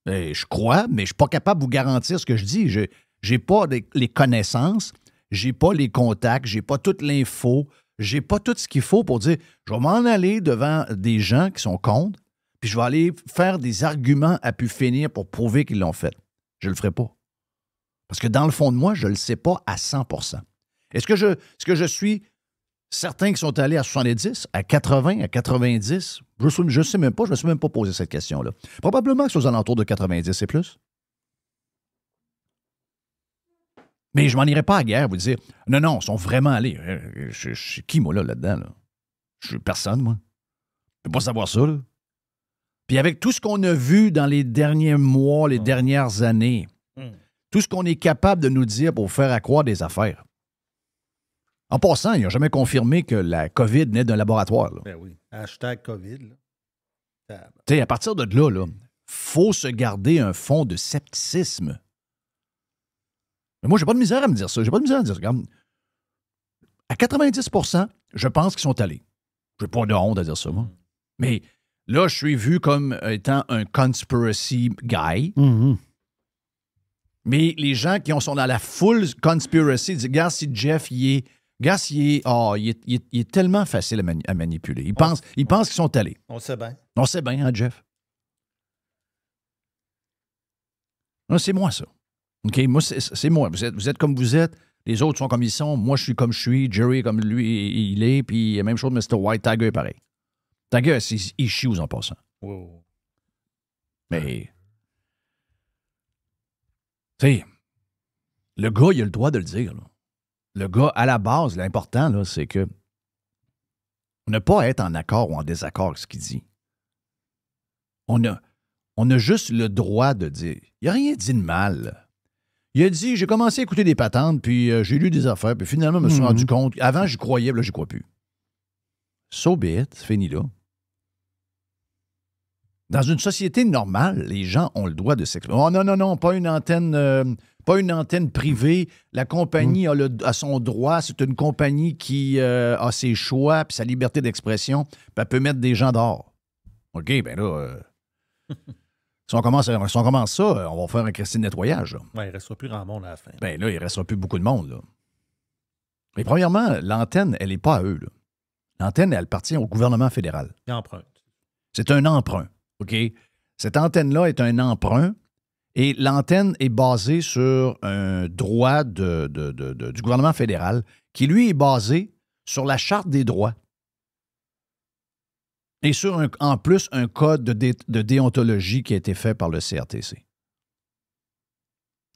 Je crois, mais je suis pas capable de vous garantir ce que je dis. J'ai pas les connaissances, j'ai pas les contacts, j'ai pas toute l'info, j'ai pas tout ce qu'il faut pour dire je vais m'en aller devant des gens qui sont contre, puis je vais aller faire des arguments à pu finir pour prouver qu'ils l'ont fait. Je le ferai pas. Parce que dans le fond de moi, je le sais pas à 100%. Est-ce que je suis certain qui sont allés à 70, à 80, à 90? Je ne sais même pas, je ne me suis même pas posé cette question-là. Probablement que c'est aux alentours de 90 et plus. Mais je m'en irai pas à la guerre, vous dire, non, ils sont vraiment allés. Je suis qui, moi, là-dedans? Là? Je suis personne, moi. Je ne peux pas savoir ça, là. Puis avec tout ce qu'on a vu dans les derniers mois, les dernières années, tout ce qu'on est capable de nous dire pour faire accroire des affaires. En passant, il n'a jamais confirmé que la COVID naît d'un laboratoire. Là. Ben oui. Hashtag COVID. Tu sais, à partir de là, faut se garder un fond de scepticisme. Mais moi, j'ai pas de misère à me dire ça. J'ai pas de misère à me dire, regarde, à 90%, je pense qu'ils sont allés. J'ai pas de honte à dire ça, moi. Mais là, je suis vu comme étant un conspiracy guy. Mm-hmm. Mais les gens qui sont dans la full conspiracy disent, regarde, si Jeff, il est tellement facile à manipuler. Ils pensent qu'ils sont allés. On sait bien. On sait bien, hein, Jeff? Non, c'est moi, ça. OK? Moi, c'est moi. Vous êtes comme vous êtes. Les autres sont comme ils sont. Moi, je suis comme je suis. Jerry est comme lui, il est. Puis, même chose, Mr. White. Tiger est pareil. Tiger, c'est issues en passant. Wow. Mais, tu sais, le gars, il a le droit de le dire, là. Le gars, à la base, l'important, là, c'est que ne pas être en accord ou en désaccord avec ce qu'il dit. On a juste le droit de dire. Il n'a rien dit de mal. Il a dit, j'ai commencé à écouter des patentes, puis j'ai lu des affaires, puis finalement, je me suis rendu compte. Avant, j'y croyais, puis là, j'y crois plus. So be it, c'est fini là. Dans une société normale, les gens ont le droit de s'exprimer. Oh non, pas une antenne privée. La compagnie a son droit. C'est une compagnie qui a ses choix puis sa liberté d'expression. Puis elle peut mettre des gens dehors. OK, bien là, si on commence ça, on va faire un Christine nettoyage. Ouais, il ne restera plus grand monde à la fin. Bien là, il ne restera plus beaucoup de monde. Là. Mais premièrement, l'antenne, elle n'est pas à eux. Là. L'antenne, elle appartient au gouvernement fédéral. Il emprunte. C'est un emprunt. OK? Cette antenne-là est un emprunt et l'antenne est basée sur un droit du gouvernement fédéral qui, lui, est basé sur la Charte des droits et sur, en plus, un code de déontologie qui a été fait par le CRTC.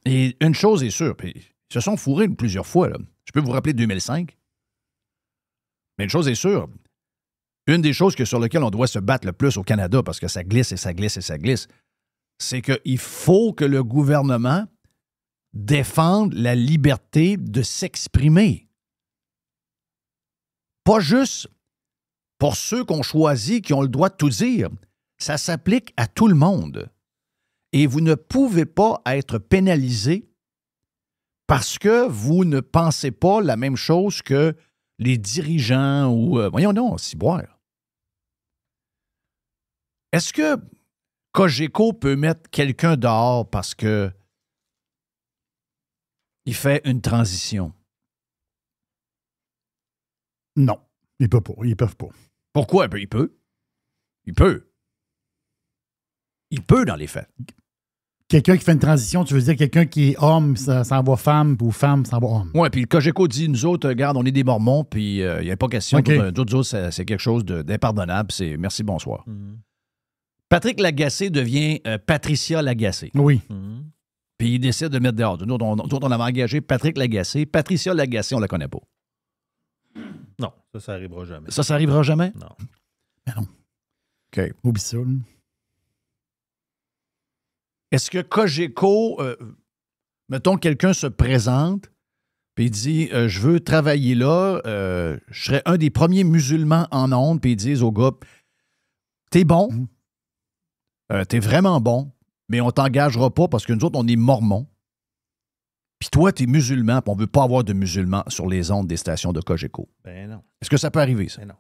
Et une chose est sûre, puis ils se sont fourrés plusieurs fois. Là. Je peux vous rappeler 2005. Mais une chose est sûre, une des choses sur lesquelles on doit se battre le plus au Canada, parce que ça glisse et ça glisse et ça glisse, c'est qu'il faut que le gouvernement défende la liberté de s'exprimer. Pas juste pour ceux qu'on choisit, qui ont le droit de tout dire. Ça s'applique à tout le monde. Et vous ne pouvez pas être pénalisé parce que vous ne pensez pas la même chose que les dirigeants ou... voyons donc, ciboire. Est-ce que Cogeco peut mettre quelqu'un dehors parce que il fait une transition? Non, ils peuvent pas. Ils peuvent pas. Pourquoi? Il peut. Il peut. Il peut dans les faits. Quelqu'un qui fait une transition, tu veux dire quelqu'un qui est homme, ça s'en va femme, ou femme s'en va homme. Oui, puis le Cogeco dit, nous autres, regarde, on est des Mormons, puis il n'y a pas question. Okay. D'autres autres, c'est quelque chose d'impardonnable. C'est merci, bonsoir. Mm-hmm. Patrick Lagacé devient Patricia Lagacé. Oui. Mm-hmm. Puis il décide de mettre dehors. Nous autres, on avait engagé Patrick Lagacé. Patricia Lagacé, on ne la connaît pas. Non, ça n'arrivera jamais. Ça n'arrivera jamais? Non. Ben non. OK. Oublie ça. Là. Est-ce que Cogeco, mettons, quelqu'un se présente puis il dit je veux travailler là, je serais un des premiers musulmans en ondes, puis ils disent au gars t'es bon, t'es vraiment bon, mais on t'engagera pas parce que nous autres, on est mormons. Puis toi, tu es musulman, puis on veut pas avoir de musulmans sur les ondes des stations de Cogeco. Ben non. Est-ce que ça peut arriver, ça? Ben non.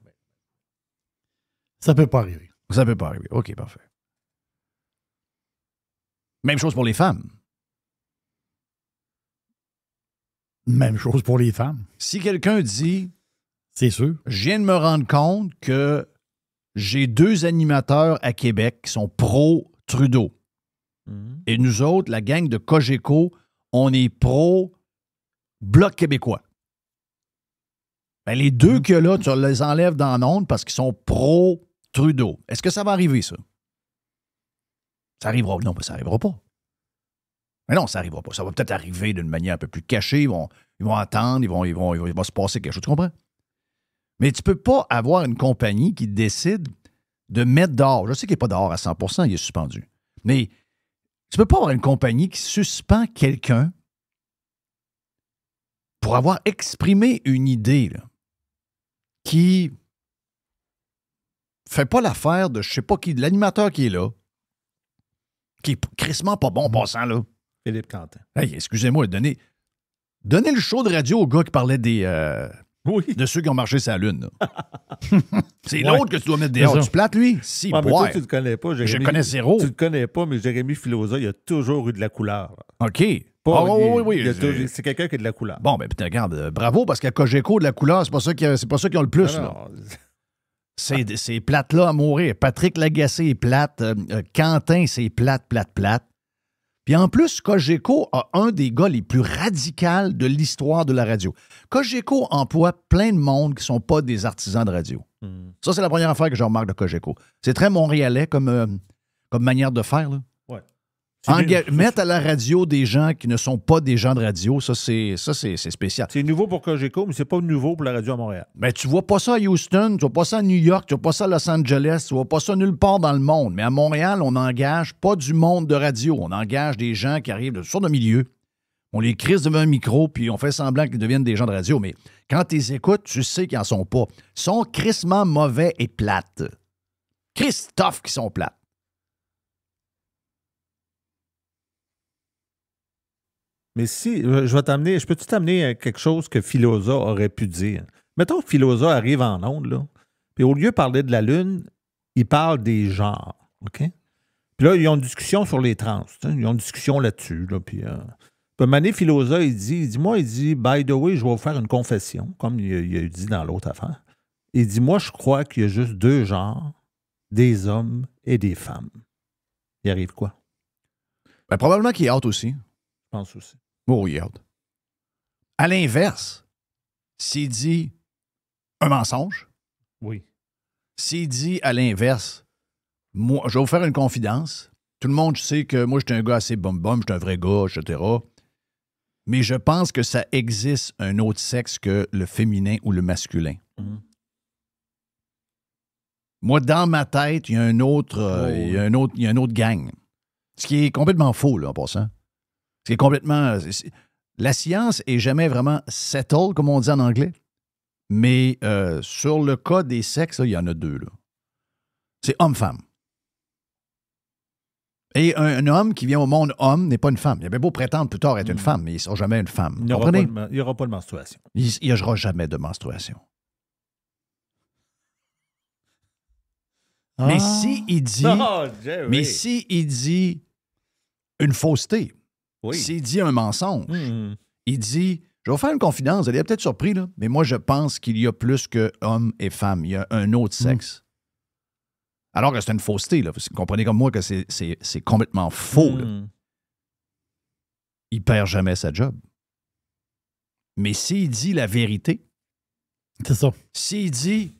Ça peut pas arriver. Ça peut pas arriver. OK, parfait. Même chose pour les femmes. Même chose pour les femmes. Si quelqu'un dit, c'est sûr, je viens de me rendre compte que j'ai 2 animateurs à Québec qui sont pro-Trudeau. Et nous autres, la gang de Cogeco, on est pro-Bloc québécois. Ben, les deux que là, tu les enlèves dans l'onde parce qu'ils sont pro-Trudeau. Est-ce que ça va arriver, ça? Ça arrivera. Non, ça n'arrivera pas. Mais non, ça n'arrivera pas. Ça va peut-être arriver d'une manière un peu plus cachée. Ils vont attendre, il va se passer quelque chose. Tu comprends? Mais tu ne peux pas avoir une compagnie qui décide de mettre dehors. Je sais qu'il n'est pas dehors à 100%, il est suspendu. Mais tu ne peux pas avoir une compagnie qui suspend quelqu'un pour avoir exprimé une idée là, qui fait pas l'affaire de je sais pas qui, de l'animateur qui est là, qui est crissement pas bon en passant, là. Philippe Quentin. Hey, excusez-moi, donnez le show de radio au gars qui parlait de ceux qui ont marché sur la Lune. C'est l'autre que tu dois mettre dehors. Tu plates, lui? Si, mais toi, tu le connais pas. Je le connais zéro. Tu le connais pas, mais Jérémy Filosa, il a toujours eu de la couleur. Là. OK. Oui. C'est quelqu'un qui a de la couleur. Bon, ben regarde, bravo, parce qu'à Cogeco, de la couleur, c'est pas ça qu'ils ont le plus. Non, là. non. Ces plates-là à mourir. Patrick Lagacé est plate. Quentin, c'est plate. Puis en plus, Cogeco a un des gars les plus radicaux de l'histoire de la radio. Cogeco emploie plein de monde qui ne sont pas des artisans de radio. Ça, c'est la première affaire que je remarque de Cogeco. C'est très montréalais comme manière de faire. Là. Ouais. Mettre à la radio des gens qui ne sont pas des gens de radio, ça, c'est spécial. C'est nouveau pour Cogeco, mais c'est pas nouveau pour la radio à Montréal. Mais tu vois pas ça à Houston, tu vois pas ça à New York, tu vois pas ça à Los Angeles, tu vois pas ça nulle part dans le monde. Mais à Montréal, on n'engage pas du monde de radio. On engage des gens qui arrivent de toutes sortes de milieux. On les crisse devant un micro, puis on fait semblant qu'ils deviennent des gens de radio. Mais quand tu les écoutes, tu sais qu'ils n'en sont pas. Ils sont crissement mauvais et plates. Christophe qui sont plates. Mais si, je peux-tu t'amener à quelque chose que Filosa aurait pu dire? Mettons que Filosa arrive en onde, là, puis au lieu de parler de la Lune, il parle des genres, OK? Puis là, ils ont une discussion sur les trans, ils ont une discussion là-dessus, là, puis Mané Filosa, il dit, by the way, je vais vous faire une confession, comme il a dit dans l'autre affaire. Il dit, moi, je crois qu'il y a juste 2 genres, des hommes et des femmes. Il arrive quoi? Ben, probablement qu'il est out aussi. Je pense aussi. Oh, il est out. À l'inverse, s'il dit un mensonge, oui. S'il dit à l'inverse, moi, je vais vous faire une confidence. Tout le monde sait que moi, je suis un gars assez bum-bum, je suis un vrai gars, etc. Mais je pense que ça existe un autre sexe que le féminin ou le masculin. Moi, dans ma tête, il y a un autre, il y a un autre gang. Ce qui est complètement faux, là, en passant. C'est complètement... La science n'est jamais vraiment settled, comme on dit en anglais. Mais sur le cas des sexes, il y en a 2. Là. C'est homme-femme. Et un homme qui vient au monde homme n'est pas une femme. Il avait beau prétendre plus tard être une femme, mais il ne sera jamais une femme. Il n'y aura pas de menstruation. Il n'y aura jamais de menstruation. Mais s'il dit... mais s'il dit une fausseté, s'il dit un mensonge, il dit... Je vais vous faire une confidence, vous allez être peut-être surpris, là, mais moi, je pense qu'il y a plus que hommes et femmes. Il y a un autre sexe. Alors que c'est une fausseté. Là. Vous comprenez comme moi que c'est complètement faux. Là. Il ne perd jamais sa job. Mais s'il dit la vérité, c'est ça. S'il dit,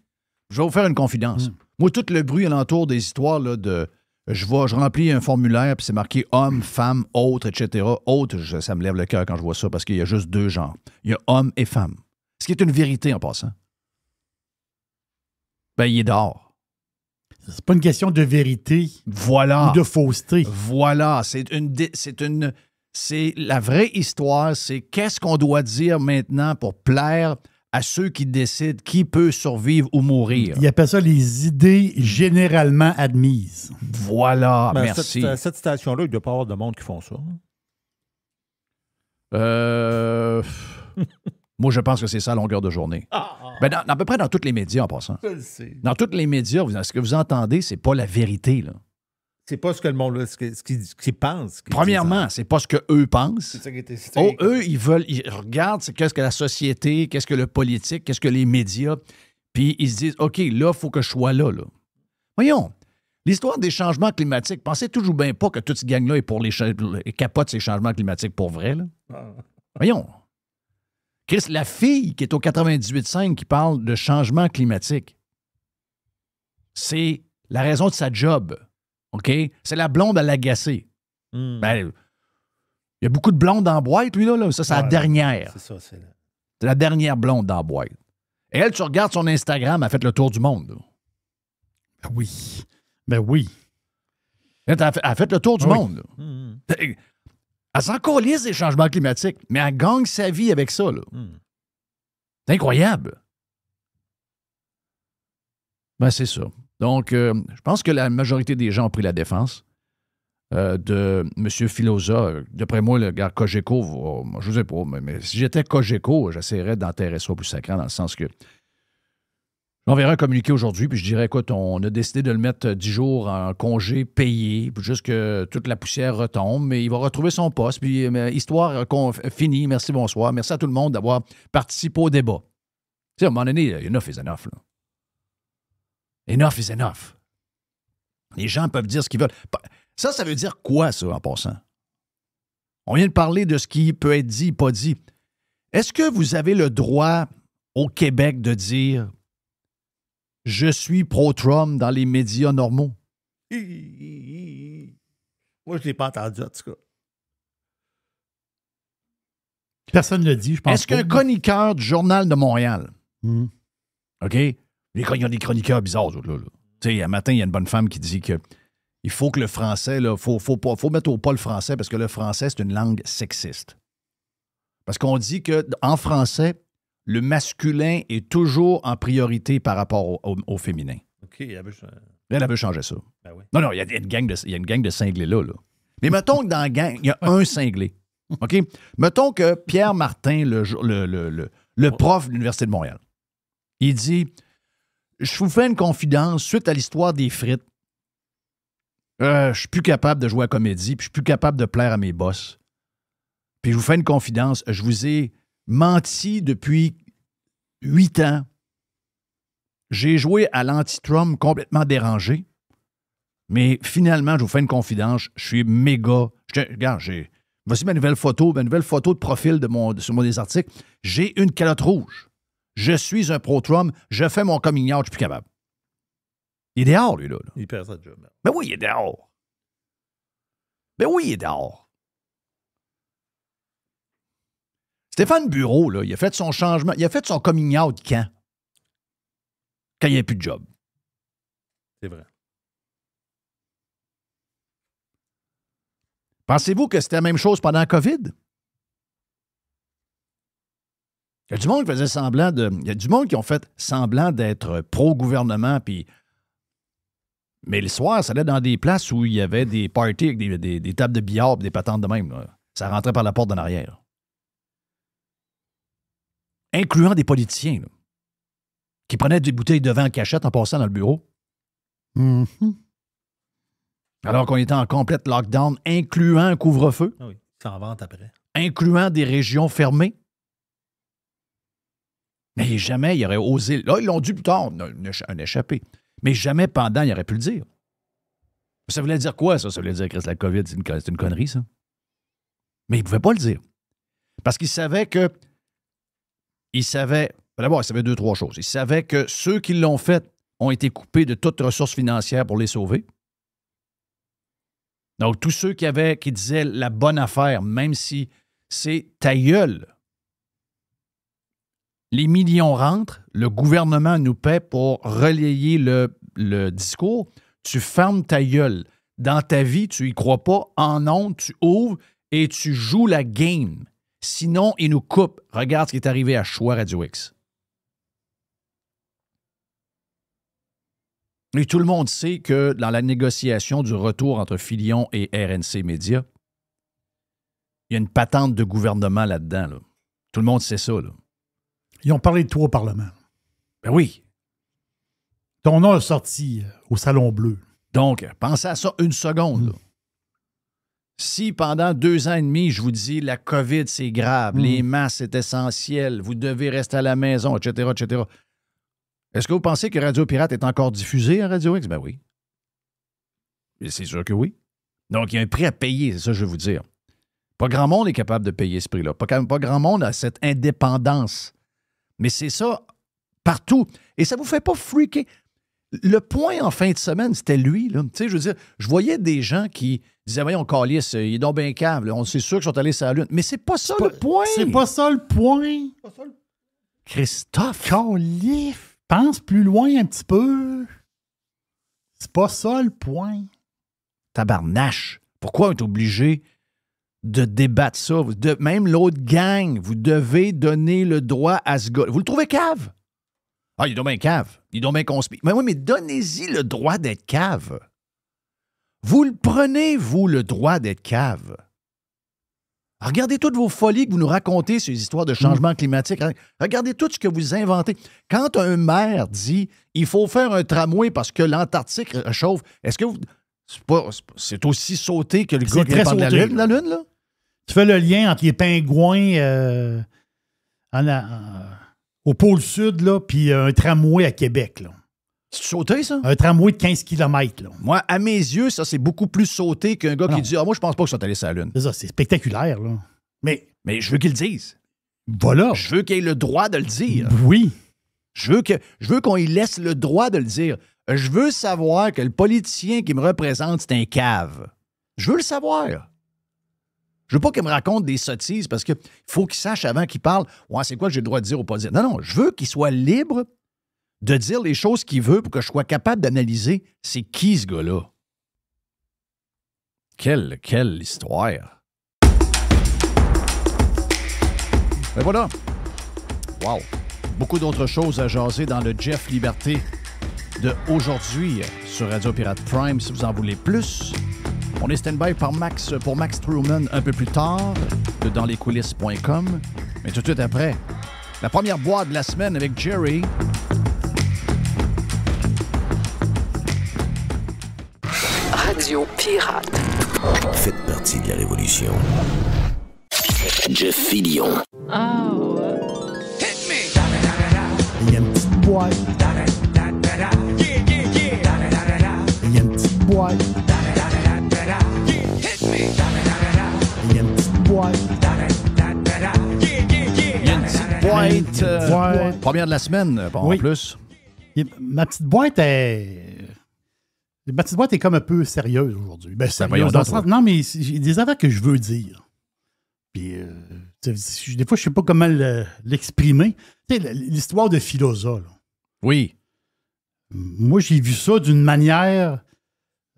je vais vous faire une confidence. Moi, tout le bruit alentour des histoires là, de... Je remplis un formulaire, puis c'est marqué homme, femme, autre, etc. Autre, ça me lève le cœur quand je vois ça, parce qu'il y a juste 2 genres. Il y a homme et femme. Ce qui est une vérité en passant. Ben, il est dehors. C'est pas une question de vérité. Voilà. Ou de fausseté. Voilà. C'est la vraie histoire, c'est qu'est-ce qu'on doit dire maintenant pour plaire à ceux qui décident qui peut survivre ou mourir. Il appelle ça les idées généralement admises. Voilà, Ben, merci. Cette station-là, il doit pas y avoir de monde qui font ça. Moi, je pense que c'est ça à longueur de journée. Ben, à peu près dans tous les médias, en passant. Je le sais. Dans tous les médias, ce que vous entendez, c'est pas la vérité, là. C'est pas ce que le monde, ce qu'ils pensent. Premièrement, c'est pas ce qu'eux pensent. C'est ça qui était Eux, ils regardent qu'est-ce que la société, qu'est-ce que le politique, qu'est-ce que les médias, puis ils se disent, OK, là, il faut que je sois là. Voyons, l'histoire des changements climatiques, pensez toujours bien pas que toute cette gang-là est pour capote ces changements climatiques pour vrai, là. Voyons. Chris, la fille qui est au 98.5 qui parle de changement climatique, c'est la raison de sa job. OK? C'est la blonde à l'agacer. Ben, il y a beaucoup de blondes en boîte, lui, là. Ça, c'est la dernière. C'est ça, c'est la dernière blonde dans la boîte. Et elle, tu regardes son Instagram, elle a fait le tour du monde. Là. Ben oui. Ben oui. Elle a fait le tour du monde. Là. Elle s'en calisse des changements climatiques, mais elle gagne sa vie avec ça. Là. C'est incroyable. Ben, c'est ça. Donc, je pense que la majorité des gens ont pris la défense de M. Filosa. D'après moi, le gars Cogeco, je ne sais pas, mais si j'étais Cogeco, j'essaierais d'enterrer ça au plus sacré, dans le sens que j'enverrais un communiqué aujourd'hui, puis je dirais, écoute, on a décidé de le mettre 10 jours en congé payé, puis juste que toute la poussière retombe, mais il va retrouver son poste, puis histoire finie, merci, bonsoir. Merci à tout le monde d'avoir participé au débat. Tu sais, à un moment donné, enough is enough, là. Enough is enough. Les gens peuvent dire ce qu'ils veulent. Ça veut dire quoi, ça, en passant? On vient de parler de ce qui peut être dit, pas dit. Est-ce que vous avez le droit au Québec de dire « Je suis pro-Trump » dans les médias normaux? Moi, je ne l'ai pas entendu, en tout cas. Personne ne le dit, je pense. Est-ce qu'un chroniqueur du Journal de Montréal, OK? Il y a des chroniqueurs bizarres, là. Tu sais, un matin, il y a une bonne femme qui dit que il faut que le français, il faut mettre au pas le français parce que le français, c'est une langue sexiste. Parce qu'on dit qu'en français, le masculin est toujours en priorité par rapport au féminin. OK, elle veut changer ça. Ben oui. Non, il y a une gang de cinglés là. Mais mettons que dans la gang, il y a un cinglé. OK? Mettons que Pierre Martin, le prof de l'Université de Montréal, il dit... Je vous fais une confidence suite à l'histoire des frites. Je suis plus capable de jouer à la comédie, puis je suis plus capable de plaire à mes boss. Puis je vous fais une confidence, je vous ai menti depuis 8 ans. J'ai joué à l'anti-Trump complètement dérangé. Mais finalement, je vous fais une confidence, je suis méga... Regarde, voici ma nouvelle photo de profil sur mon des articles. J'ai une calotte rouge. Je suis un pro-Trump, je fais mon coming out, je suis plus capable. Il est dehors, lui, là. Il perd sa job. Ben oui, il est dehors. Ben oui, il est dehors. Stéphane Bureau, là, il a fait son changement, il a fait son coming out quand? Quand il n'y a plus de job. C'est vrai. Pensez-vous que c'était la même chose pendant la COVID? Il y a du monde qui faisait semblant il y a du monde qui ont fait semblant d'être pro-gouvernement, puis... Mais le soir, ça allait dans des places où il y avait des parties avec des tables de billard et des patentes de même. Là. Ça rentrait par la porte d'en arrière. Incluant des politiciens, là, qui prenaient des bouteilles de vin en cachette en passant dans le bureau. Alors qu'on était en complète lockdown, incluant un couvre-feu. Ah oui, ça en vente après. Incluant des régions fermées. Mais jamais il aurait osé. Là, ils l'ont dit plus tard, un échappé. Mais jamais pendant, il aurait pu le dire. Ça voulait dire quoi, ça? Ça voulait dire que la COVID, c'est une connerie, ça. Mais il ne pouvait pas le dire. Parce qu'il savait que... D'abord, il savait 2-3 choses. Il savait que ceux qui l'ont fait ont été coupés de toute ressource financière pour les sauver. Donc, tous ceux qui disaient la bonne affaire, même si c'est ta gueule, les millions rentrent, le gouvernement nous paie pour relayer le discours, tu fermes ta gueule. Dans ta vie, tu y crois pas, en ondes, tu ouvres et tu joues la game. Sinon, ils nous coupent. Regarde ce qui est arrivé à Choix Radio X. Et tout le monde sait que dans la négociation du retour entre Filion et RNC Média, il y a une patente de gouvernement là-dedans. Là. Tout le monde sait ça. Là. Ils ont parlé de toi au Parlement. Ben oui. Ton nom est sorti au Salon Bleu. Donc, pensez à ça une seconde. Là. Si pendant 2 ans et demi, je vous dis la COVID, c'est grave, les masques, c'est essentiel, vous devez rester à la maison, etc., etc., est-ce que vous pensez que Radio Pirate est encore diffusé à Radio X? Ben oui. Et c'est sûr que oui. Donc, il y a un prix à payer, c'est ça que je veux vous dire. Pas grand monde est capable de payer ce prix-là. Pas grand monde a cette indépendance. Mais c'est ça partout. Et ça ne vous fait pas freaker. Le point en fin de semaine, c'était lui. Là. Tu sais, je veux dire, je voyais des gens qui disaient, voyons, Calice, il est donc bien cave. On sait sûr qu'ils sont allés sur la Lune. Mais c'est pas ça le point. C'est pas ça le point. Christophe. Calice. Pense plus loin un petit peu. C'est pas ça le point. Tabarnache. Pourquoi on est obligé de débattre ça? Même l'autre gang, vous devez donner le droit à ce gars. Vous le trouvez cave? Ah, il est donc bien cave. Il est donc bien conspire. Mais oui, mais donnez-y le droit d'être cave. Vous le prenez, vous, le droit d'être cave. Regardez toutes vos folies que vous nous racontez sur les histoires de changement climatique. Regardez tout ce que vous inventez. Quand un maire dit « il faut faire un tramway parce que l'Antarctique réchauffe », est-ce que vous... C'est aussi sauté que le gars qui dépend de la Lune, là? Tu fais le lien entre les pingouins au pôle sud, là, puis un tramway à Québec, là. C'est sauté, ça? Un tramway de 15 km, là. Moi, à mes yeux, ça, c'est beaucoup plus sauté qu'un gars qui dit « Ah, moi, je pense pas que ça soit allé sur la Lune. » C'est ça, c'est spectaculaire, là. Mais je veux qu'ils le disent. Voilà. Je veux qu'il ait le droit de le dire. Oui. Je veux qu'on lui laisse le droit de le dire. Je veux savoir que le politicien qui me représente, c'est un cave. Je veux le savoir. Je veux pas qu'il me raconte des sottises parce qu'il faut qu'il sache avant qu'il parle « Ouais, c'est quoi que j'ai le droit de dire ou pas dire? » Non, je veux qu'il soit libre de dire les choses qu'il veut pour que je sois capable d'analyser c'est qui ce gars-là. Quelle histoire. Ben voilà. Wow. Beaucoup d'autres choses à jaser dans le Jeff Liberté de aujourd'hui sur Radio Pirate Prime. Si vous en voulez plus, on est stand-by pour Max Truman un peu plus tard de danslescoulisses.com. Mais tout de suite après, la première boîte de la semaine avec Jerry. Radio Pirate. Faites partie de la révolution. Jeff Fillion. Oh. Hit me. Il y a une petite boîte. Il y a une petite boîte. Hit me. Il y a une petite boîte. Il y a une petite boîte. Première de la semaine, bon, Oui. en plus. Ma petite boîte est comme un peu sérieuse aujourd'hui. Ben, voyons sérieuse dans le donc, sens- Non, mais j'ai des affaires que je veux dire. Puis, des fois, je sais pas comment l'exprimer. Tu sais, l'histoire de Philosa, là. Oui. Moi, j'ai vu ça d'une manière...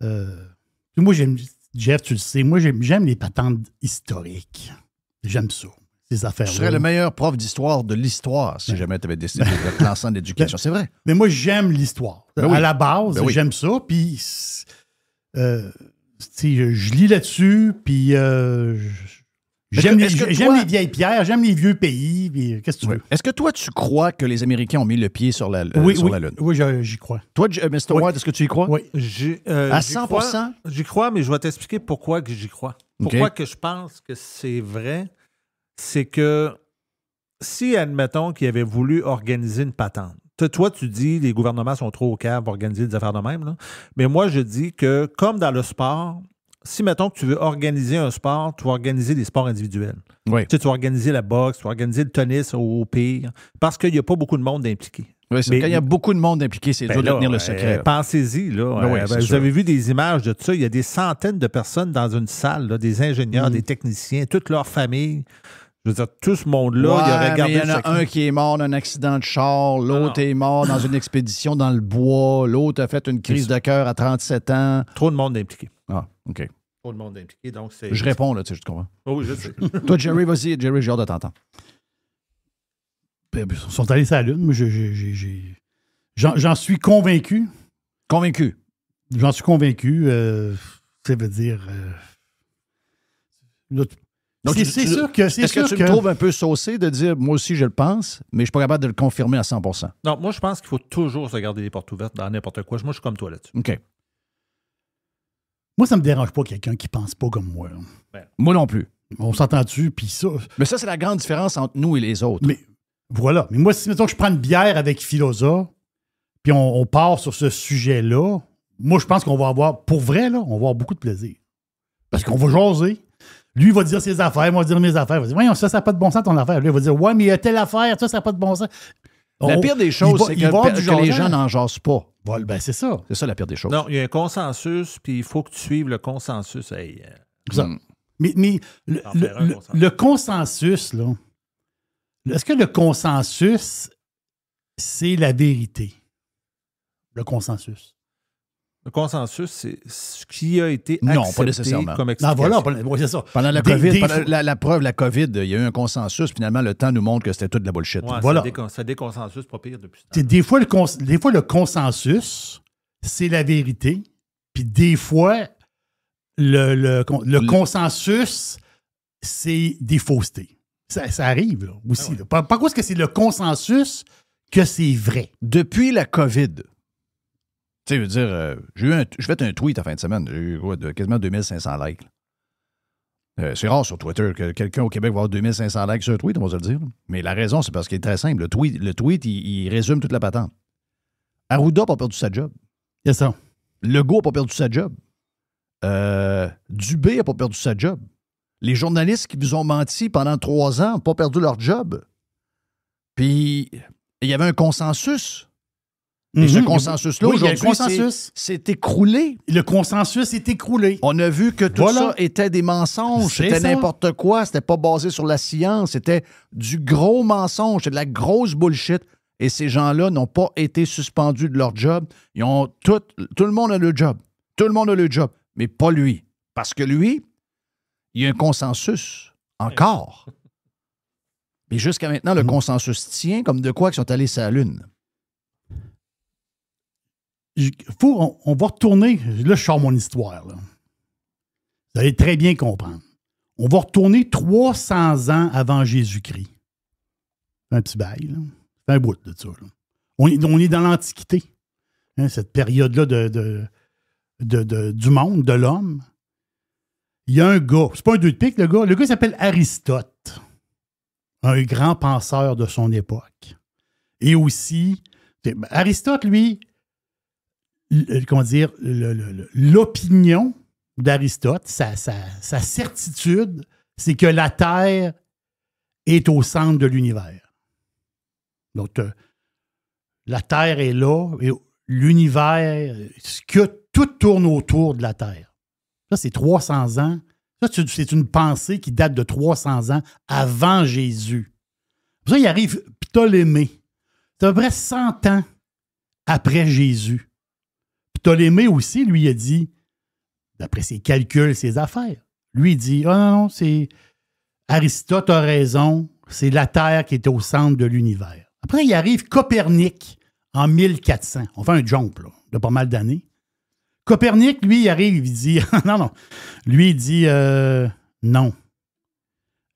moi, j'aime... Jeff, tu le sais, moi, j'aime les patentes historiques. J'aime ça, ces affaires-là. Je serais le meilleur prof d'histoire de l'histoire si jamais tu avais décidé de te lancer en éducation. C'est vrai. Mais moi, j'aime l'histoire. Ben oui. À la base, Ben oui. j'aime ça. Puis, je lis là-dessus. Puis, j'aime est-ce que j'aime toi- les vieilles pierres, j'aime les vieux pays. Puis, qu'est-ce que tu veux? Est-ce que toi, tu crois que les Américains ont mis le pied sur la Lune? Oui, j'y crois. Toi, Mr. Oui. White, est-ce que tu y crois? Oui. À 100%? J'y crois, mais je vais t'expliquer pourquoi que j'y crois. Pourquoi que je pense que c'est vrai, c'est que si, admettons, qu'ils avaient voulu organiser une patente, toi, tu dis les gouvernements sont trop au cave pour organiser des affaires de même, là. Mais moi, je dis que, comme dans le sport, si, mettons, que tu veux organiser un sport, tu vas organiser des sports individuels. Oui. Tu sais, tu vas organiser la boxe, tu vas organiser le tennis au pire, parce qu'il n'y a pas beaucoup de monde impliqué. Oui, c'est Mais- quand il y a beaucoup de monde impliqué, c'est dur de tenir le secret. là. Pensez-y, là. Ben oui, c'est vous sûr. avez vu des images de ça. Il y a des centaines de personnes dans une salle, là, des ingénieurs, des techniciens, toute leur famille. Je veux dire, tout ce monde-là, Ouais, il aurait mais gardé il y en le a secret. un qui est mort d'un accident de char, l'autre est mort dans une expédition dans le bois, l'autre a fait une crise de cœur à 37 ans. Trop de monde impliqué. Ah, OK. Trop de monde impliqué, donc c'est... Je réponds, là, tu sais, je te comprends. Oh, oui, je sais. Toi, Jerry, vas-y. Jerry, j'ai hâte de t'entendre. Ils sont allés sur la Lune. Moi, j'en suis convaincu. Convaincu. J'en suis convaincu. Ça veut dire... Donc, c'est sûr que... Est-ce que tu me trouves un peu saucé de dire, moi aussi, je le pense, mais je ne suis pas capable de le confirmer à 100%? Non, moi, je pense qu'il faut toujours se garder les portes ouvertes dans n'importe quoi. Moi, je suis comme toi là-dessus. OK. Moi, ça ne me dérange pas quelqu'un qui ne pense pas comme moi. Moi non plus. On s'entend-tu, puis ça... Mais ça, c'est la grande différence entre nous et les autres. Mais voilà. Mais moi, si, mettons, je prends une bière avec Philosophe, puis on part sur ce sujet-là, moi, je pense qu'on va avoir, pour vrai, là, on va avoir beaucoup de plaisir. Parce qu'on va jaser. Lui, il va dire ses affaires, moi, je vais dire mes affaires. Il va dire, voyons, ça n'a pas de bon sens, ton affaire. Lui, il va dire, ouais, mais il y a telle affaire, ça n'a pas de bon sens. La pire des choses, c'est que les gens n'en jasent pas. Voilà, ben, c'est ça. C'est ça la pire des choses. Non, il y a un consensus, puis il faut que tu suives le consensus. Ça. Mais le consensus, là, est-ce que le consensus, c'est la vérité? Le consensus. Le consensus, c'est ce qui a été accepté pas nécessairement. comme explication. Non, voilà, c'est ça. Pendant la COVID, la preuve, la COVID, il y a eu un consensus. Finalement, le temps nous montre que c'était toute de la bullshit. Ouais, voilà. C'est des consensus pas pire depuis ce temps. Des fois, le consensus, c'est la vérité. Puis des fois, le consensus, c'est des faussetés. Ça arrive là, aussi. Ah ouais. Par quoi est-ce que c'est le consensus que c'est vrai? Depuis la COVID, tu sais, je veux dire, j'ai fait un tweet en fin de semaine. J'ai eu quasiment 2500 likes. C'est rare sur Twitter que quelqu'un au Québec va avoir 2500 likes sur un tweet, on va se le dire. Mais la raison, c'est parce qu'il est très simple. Le tweet, il résume toute la patente. Arruda n'a pas perdu sa job. C'est ça. Legault n'a pas perdu sa job. Dubé n'a pas perdu sa job. Les journalistes qui vous ont menti pendant 3 ans n'ont pas perdu leur job. Puis, il y avait un consensus. Et ce consensus-là, aujourd'hui, s'est écroulé. Le consensus s'est écroulé. On a vu que tout ça était des mensonges. C'était n'importe quoi. C'était pas basé sur la science. C'était du gros mensonge. C'était de la grosse bullshit. Et ces gens-là n'ont pas été suspendus de leur job. Ils ont tout le monde a le job. Tout le monde a le job. Mais pas lui. Parce que lui, il y a un consensus. Encore. Mais jusqu'à maintenant, le consensus tient comme de quoi qu'ils sont allés sur la Lune. On va retourner. Là, je sors mon histoire. Là. Vous allez très bien comprendre. On va retourner 300 ans avant Jésus-Christ. C'est un petit bail. Là. C'est un bout de ça. Là. On est dans l'Antiquité. Hein, cette période-là du monde, de l'homme. Il y a un gars. C'est pas un deux de pique, le gars. Le gars s'appelle Aristote. Un grand penseur de son époque. Et aussi, Aristote, lui, comment dire, l'opinion d'Aristote, sa certitude, c'est que la Terre est au centre de l'univers. Donc, la Terre est là, et l'univers, tout tourne autour de la Terre. Ça, c'est 300 ans. Ça, c'est une pensée qui date de 300 ans avant Jésus. Pour ça, il arrive Ptolémée. C'est à peu près 100 ans après Jésus. Ptolémée aussi, lui, a dit, d'après ses calculs, ses affaires, lui, il dit, non, c'est Aristote a raison, c'est la Terre qui est au centre de l'univers. Après, il arrive Copernic en 1400. On fait un jump, là, de pas mal d'années. Copernic, lui, il arrive, il dit, non. Lui, il dit, non.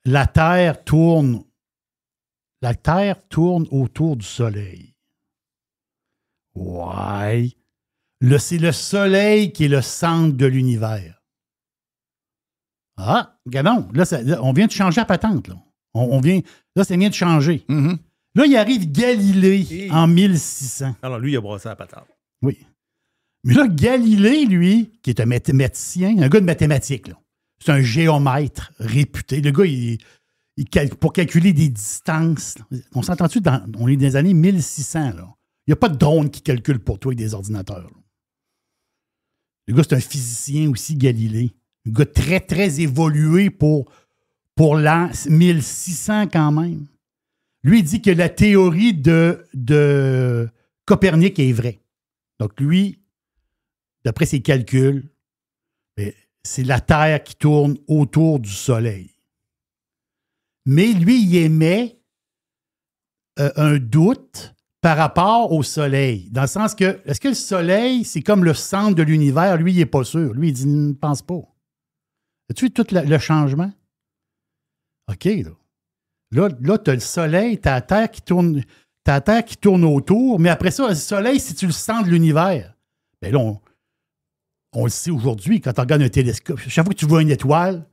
La Terre tourne autour du Soleil. Ouais. C'est le Soleil qui est le centre de l'univers. Ah, regardons. Là, on vient de changer la patente. Là, ça vient de changer. Mm-hmm. Là, il arrive Galilée en 1600. Alors, lui, il a brassé la patente. Oui. Mais là, Galilée, lui, qui est un mathématicien, un gars de mathématiques, là, c'est un géomètre réputé. Le gars, pour calculer des distances, là, on s'entend-tu, on est dans les années 1600, là. Il n'y a pas de drone qui calcule pour toi avec des ordinateurs. Là. Le gars, c'est un physicien aussi, Galilée. Un gars très, très évolué pour l'an 1600 quand même. Lui, il dit que la théorie de Copernic est vraie. Donc, lui, d'après ses calculs, c'est la Terre qui tourne autour du Soleil. Mais lui, il émet un doute par rapport au soleil. Dans le sens que, est-ce que le soleil, c'est comme le centre de l'univers? Lui, il n'est pas sûr. Lui, il dit, ne pense pas. As-tu vu tout le changement? OK, là. Là, tu as le soleil, tu as la Terre qui tourne. T'as la Terre qui tourne autour, mais après ça, le soleil, c'est-tu le centre de l'univers? Bien là, on le sait aujourd'hui, quand tu regardes un télescope, chaque fois que tu vois une étoile,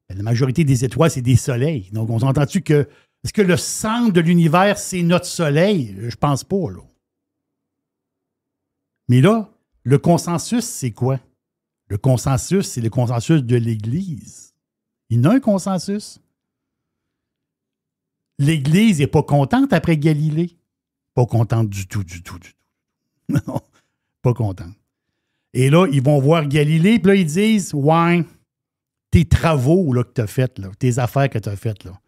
bien, la majorité des étoiles, c'est des soleils. Donc, on s'entend-tu que est-ce que le centre de l'univers, c'est notre soleil? Je pense pas, là. Mais là, le consensus, c'est quoi? Le consensus, c'est le consensus de l'Église. Il y en a un consensus. L'Église n'est pas contente après Galilée. Pas contente du tout. Non, pas contente. Et là, ils vont voir Galilée, puis là, ils disent, ouais, tes travaux là, que tu as faits, là, tes affaires que tu as faites, là.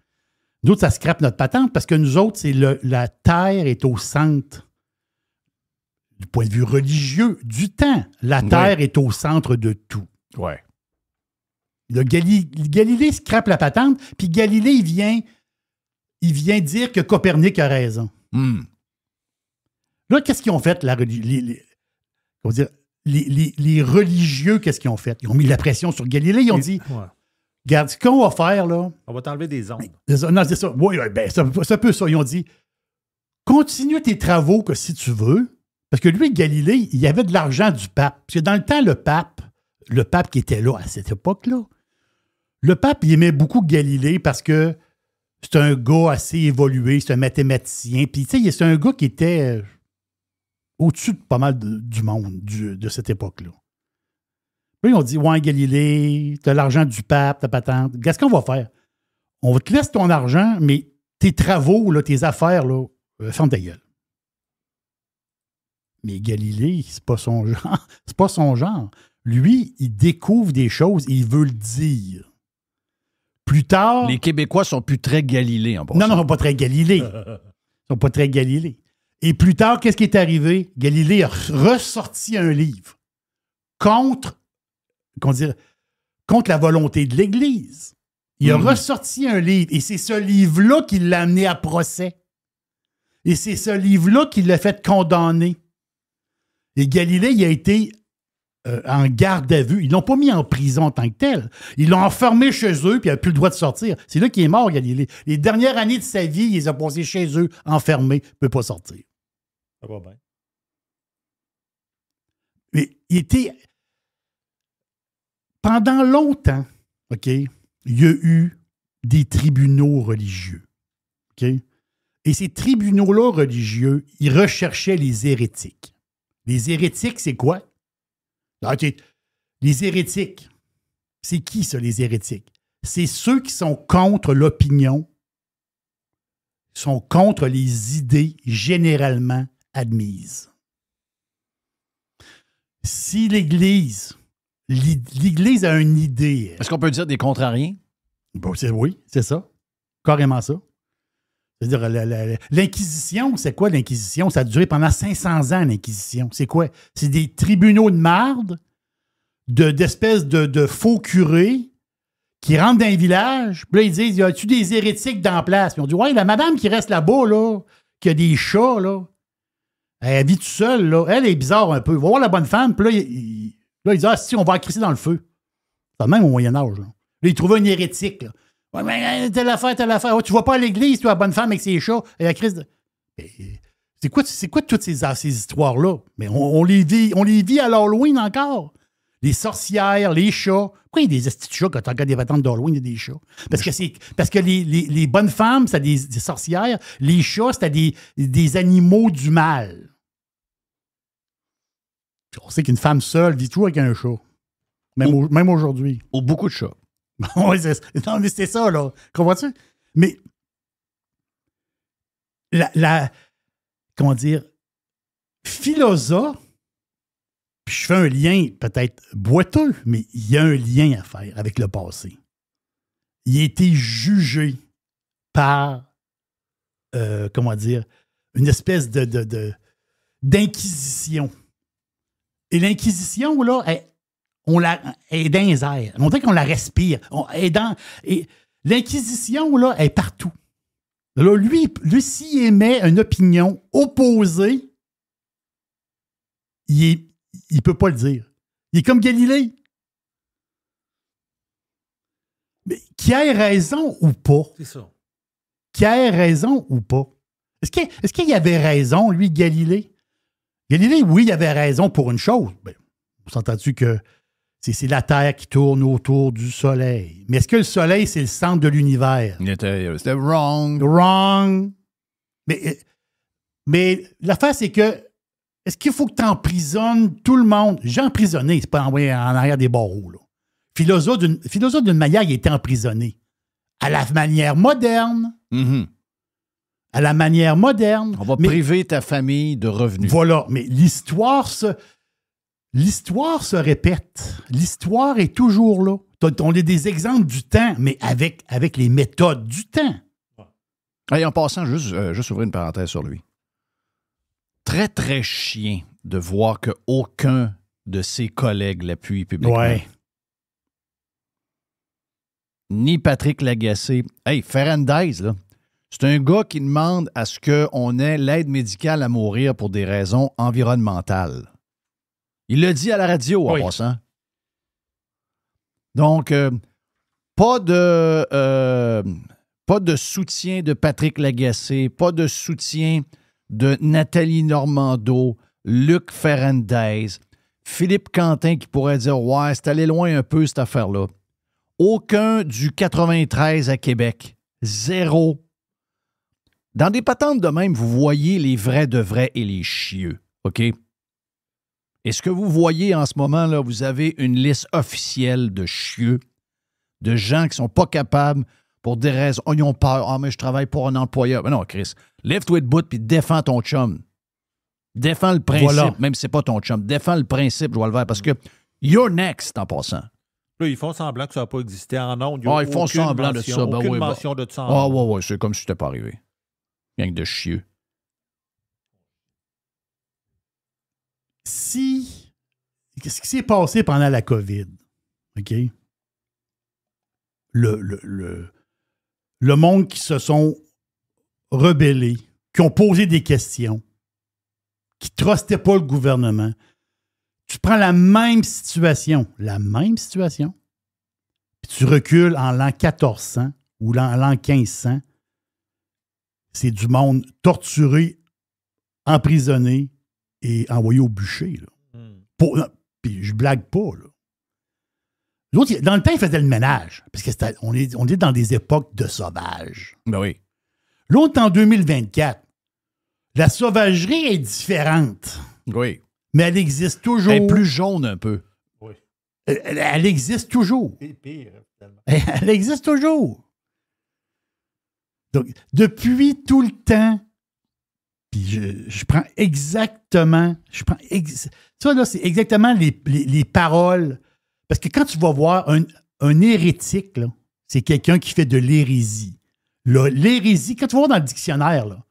Nous autres, ça scrape notre patente parce que nous autres, c'est la Terre est au centre, du point de vue religieux, du temps. La Terre est au centre de tout. Ouais. Là, Galilée scrape la patente, puis Galilée, il vient dire que Copernic a raison. Là, qu'est-ce qu'ils ont fait, les religieux, qu'est-ce qu'ils ont fait? Ils ont mis la pression sur Galilée, ils ont dit, regarde, ce qu'on va faire, là... On va t'enlever des ondes. Non, c'est ça. Oui, ben, c'est un peu ça. Ils ont dit, continue tes travaux que si tu veux, parce que lui, Galilée, il y avait de l'argent du pape. Parce que dans le temps, le pape qui était là à cette époque-là, le pape, il aimait beaucoup Galilée parce que c'est un gars assez évolué, c'est un mathématicien. Puis, tu sais, c'est un gars qui était au-dessus de pas mal du monde de cette époque-là. Puis, ils ont dit, ouais, Galilée, t'as l'argent du pape, t'as patente. Qu'est-ce qu'on va faire? On va te laisser ton argent, mais tes travaux, là, tes affaires, là, ferme ta gueule. Mais Galilée, c'est pas son genre. C'est pas son genre. Lui, il découvre des choses et il veut le dire. Plus tard... Les Québécois sont plus très Galilée en passant. Non, ils sont pas très Galilée. Ils sont pas très Galilée. Et plus tard, qu'est-ce qui est arrivé? Galilée a ressorti un livre contre la volonté de l'Église. Il a ressorti un livre. Et c'est ce livre-là qui l'a amené à procès. Et c'est ce livre-là qui l'a fait condamner. Et Galilée, il a été en garde à vue. Ils ne l'ont pas mis en prison en tant que tel. Ils l'ont enfermé chez eux, puis il n'a plus le droit de sortir. C'est là qu'il est mort, Galilée. Les dernières années de sa vie, il les a passées chez eux, enfermés, il ne peut pas sortir. Ça va bien. Mais il était... Pendant longtemps, OK, il y a eu des tribunaux religieux. OK? Et ces tribunaux-là religieux, ils recherchaient les hérétiques. Les hérétiques, c'est quoi? Okay. Les hérétiques, c'est qui ça, les hérétiques? C'est ceux qui sont contre l'opinion, sont contre les idées généralement admises. Si l'Église a une idée... Est-ce qu'on peut dire des contrariens? Bon, oui, c'est ça. Carrément ça. C'est-à-dire, l'Inquisition, c'est quoi l'Inquisition? Ça a duré pendant 500 ans, l'Inquisition. C'est quoi? C'est des tribunaux de marde, d'espèces de faux curés qui rentrent dans un village. Puis là, ils disent, y a-tu des hérétiques dans la place? Puis on dit, ouais, la madame qui reste là-bas, là, qui a des chats, là, elle vit toute seule, là. Elle est bizarre un peu. Va voir la bonne femme. Puis là, ils disent, ah, si, on va la crisser dans le feu. C'est même au Moyen-Âge, là. Là, ils trouvaient une hérétique, là. Ouais, mais telle affaire. Oh, tu vas pas à l'église, toi, la bonne femme avec ses chats et la crise de... C'est quoi toutes ces histoires-là? Mais on les vit à l'Halloween encore. Les sorcières, les chats. Pourquoi il y a des petits chats quand tu regardes des patentes d'Halloween, il y a des chats? Parce que les bonnes femmes, c'est des sorcières. Les chats, c'est des animaux du mal. On sait qu'une femme seule vit toujours avec un chat. Même aujourd'hui. Ou beaucoup de chats. Oui, non, mais c'est ça, là. Comprends-tu? Mais comment dire, philosophe, puis je fais un lien peut-être boiteux, mais il y a un lien à faire avec le passé. Il a été jugé par, comment dire, une espèce d'inquisition. Et l'inquisition, là, elle est dans les airs. On dirait qu'on la respire. Et l'Inquisition, là, elle est partout. Là, lui, s'il émet une opinion opposée, il ne peut pas le dire. Il est comme Galilée. Mais qui ait raison ou pas? C'est ça. Qui ait raison ou pas? Est-ce qu'il avait raison, lui, Galilée? Galilée, oui, il avait raison pour une chose. Ben, on s'entend-tu que c'est la Terre qui tourne autour du Soleil. Mais est-ce que le Soleil, c'est le centre de l'univers? C'était wrong. Wrong. Mais l'affaire, c'est que est-ce qu'il faut que tu emprisonnes tout le monde? J'ai emprisonné, c'est pas envoyé en arrière des barreaux. Là. Philosophe, d'une manière, il était emprisonné. À la manière moderne. Mm-hmm. À la manière moderne. On va priver ta famille de revenus. Voilà, mais l'histoire se répète. L'histoire est toujours là. On a des exemples du temps, mais avec les méthodes du temps. Hey, en passant, juste ouvrir une parenthèse sur lui. Très, très chien de voir qu'aucun de ses collègues l'appuie publiquement. Ouais. Ni Patrick Lagacé. Hey, Ferrandez, là, c'est un gars qui demande à ce qu'on ait l'aide médicale à mourir pour des raisons environnementales. Il l'a dit à la radio, en passant. Donc, pas de soutien de Patrick Lagacé, pas de soutien de Nathalie Normando, Luc Ferrandez, Philippe Quentin qui pourrait dire « Ouais, c'est allé loin un peu, cette affaire-là. » Aucun du 93 à Québec. Zéro. Dans des patentes de même, vous voyez les vrais de vrais et les chieux. OK? Et ce que vous voyez en ce moment, là, vous avez une liste officielle de chieux, de gens qui ne sont pas capables pour des raisons. Oh, ils ont peur. Ah, mais je travaille pour un employeur. Mais non, Chris, lève-toi de bout puis défends ton chum. Défends le principe, voilà. Même si ce n'est pas ton chum. Défends le principe, Joël Vert, parce que you're next en passant. Là, ils font semblant que ça n'a pas existé en ondes. Ils font semblant de ça. Aucune mention de ça. Ah, ouais, c'est comme si c'était pas arrivé. Gang de chieux. Qu'est-ce qui s'est passé pendant la COVID? OK? Le monde qui se sont rebellés, qui ont posé des questions, qui ne trustaient pas le gouvernement. Tu prends la même situation, puis tu recules en l'an 1400 ou l'an 1500, c'est du monde torturé, emprisonné et envoyé au bûcher. Là. Puis je blague pas. Là. L'autre, dans le temps, il faisait le ménage, parce qu'on est dans des époques de sauvage. Ben oui. L'autre, en 2024, la sauvagerie est différente. Oui. Mais elle existe toujours. Elle est plus jaune un peu. Oui. Elle existe toujours. C'est pire, finalement. Elle existe toujours. Donc, depuis tout le temps, puis je prends exactement... ça, là, c'est exactement les paroles. Parce que quand tu vas voir un hérétique, là, c'est quelqu'un qui fait de l'hérésie. L'hérésie, quand tu vas voir dans le dictionnaire, là,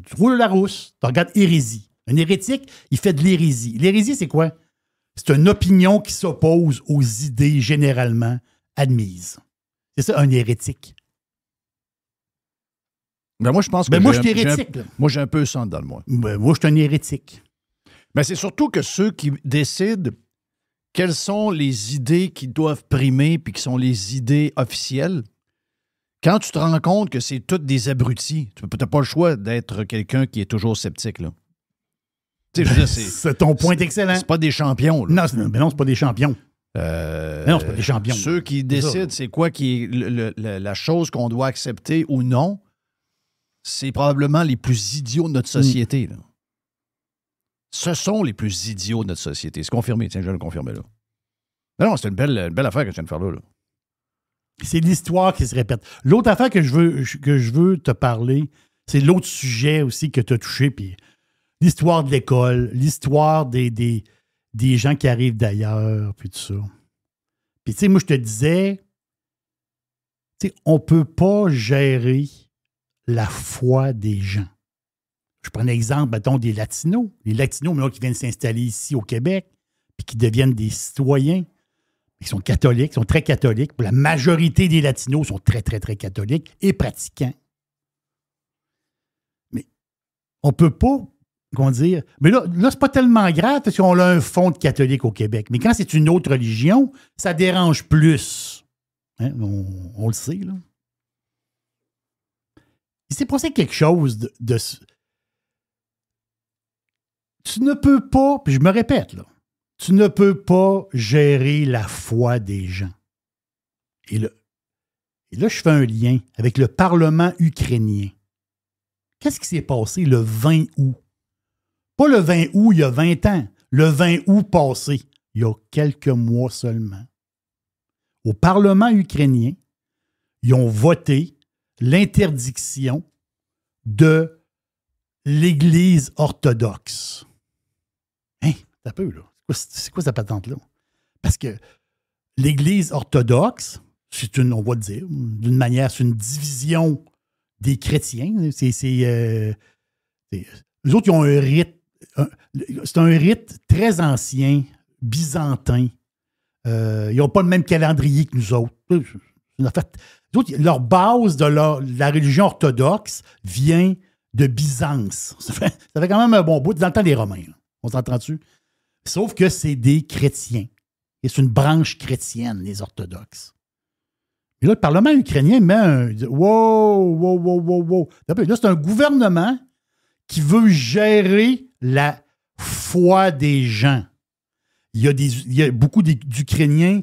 tu roules la rousse, tu regardes hérésie. Un hérétique, il fait de l'hérésie. L'hérésie, c'est quoi? C'est une opinion qui s'oppose aux idées généralement admises. C'est ça, un hérétique. Ben moi, je pense que moi, je suis hérétique. Moi, j'ai un peu ça dans le moi. Ben, moi, je suis un hérétique. Ben, c'est surtout que ceux qui décident quelles sont les idées qui doivent primer puis qui sont les idées officielles, quand tu te rends compte que c'est toutes des abrutis, tu n'as pas le choix d'être quelqu'un qui est toujours sceptique, là. C'est ton point excellent. C'est pas des champions. Là. Non, c'est pas des champions. Non, c'est pas des champions. Ceux qui décident c'est quoi qui est la chose qu'on doit accepter ou non, c'est probablement les plus idiots de notre société. Là. Ce sont les plus idiots de notre société. C'est confirmé. Tiens, je vais le confirmer là. Non, c'est une belle affaire que je viens de faire là. C'est l'histoire qui se répète. L'autre affaire que je veux te parler, c'est l'autre sujet aussi que tu as touché, puis l'histoire de l'école, l'histoire des gens qui arrivent d'ailleurs, puis tout ça. Puis, tu sais, moi, je te disais, tu sais, on ne peut pas gérer la foi des gens. Je prends un exemple, mettons, des Latinos. Les Latinos, maintenant, qui viennent s'installer ici au Québec, puis qui deviennent des citoyens. Ils sont catholiques, ils sont très catholiques. La majorité des Latinos sont très, très, très catholiques et pratiquants. on peut pas, comment dire... Mais là c'est pas tellement grave parce qu'on a un fonds de catholique au Québec. Mais quand c'est une autre religion, ça dérange plus. Hein? On le sait, là. Il s'est passé quelque chose de... Tu ne peux pas, puis je me répète, là, tu ne peux pas gérer la foi des gens. Et là, je fais un lien avec le Parlement ukrainien. Qu'est-ce qui s'est passé le 20 août? Pas le 20 août il y a 20 ans, le 20 août passé, il y a quelques mois seulement. Au Parlement ukrainien, ils ont voté l'interdiction de l'Église orthodoxe. Hein? C'est un peu, là. C'est quoi cette patente-là? Parce que l'Église orthodoxe, on va le dire, d'une manière, c'est une division des chrétiens. Eux autres, ils ont un rite. C'est un rite très ancien, byzantin. Ils n'ont pas le même calendrier que nous autres. En fait, leur base de la religion orthodoxe vient de Byzance. Ça fait quand même un bon bout. Dans le temps des Romains. Là. On s'entend dessus? Sauf que c'est des chrétiens. Et c'est une branche chrétienne, les orthodoxes. Et là, le Parlement ukrainien met un... Wow. Là, c'est un gouvernement qui veut gérer la foi des gens. Il y a beaucoup d'Ukrainiens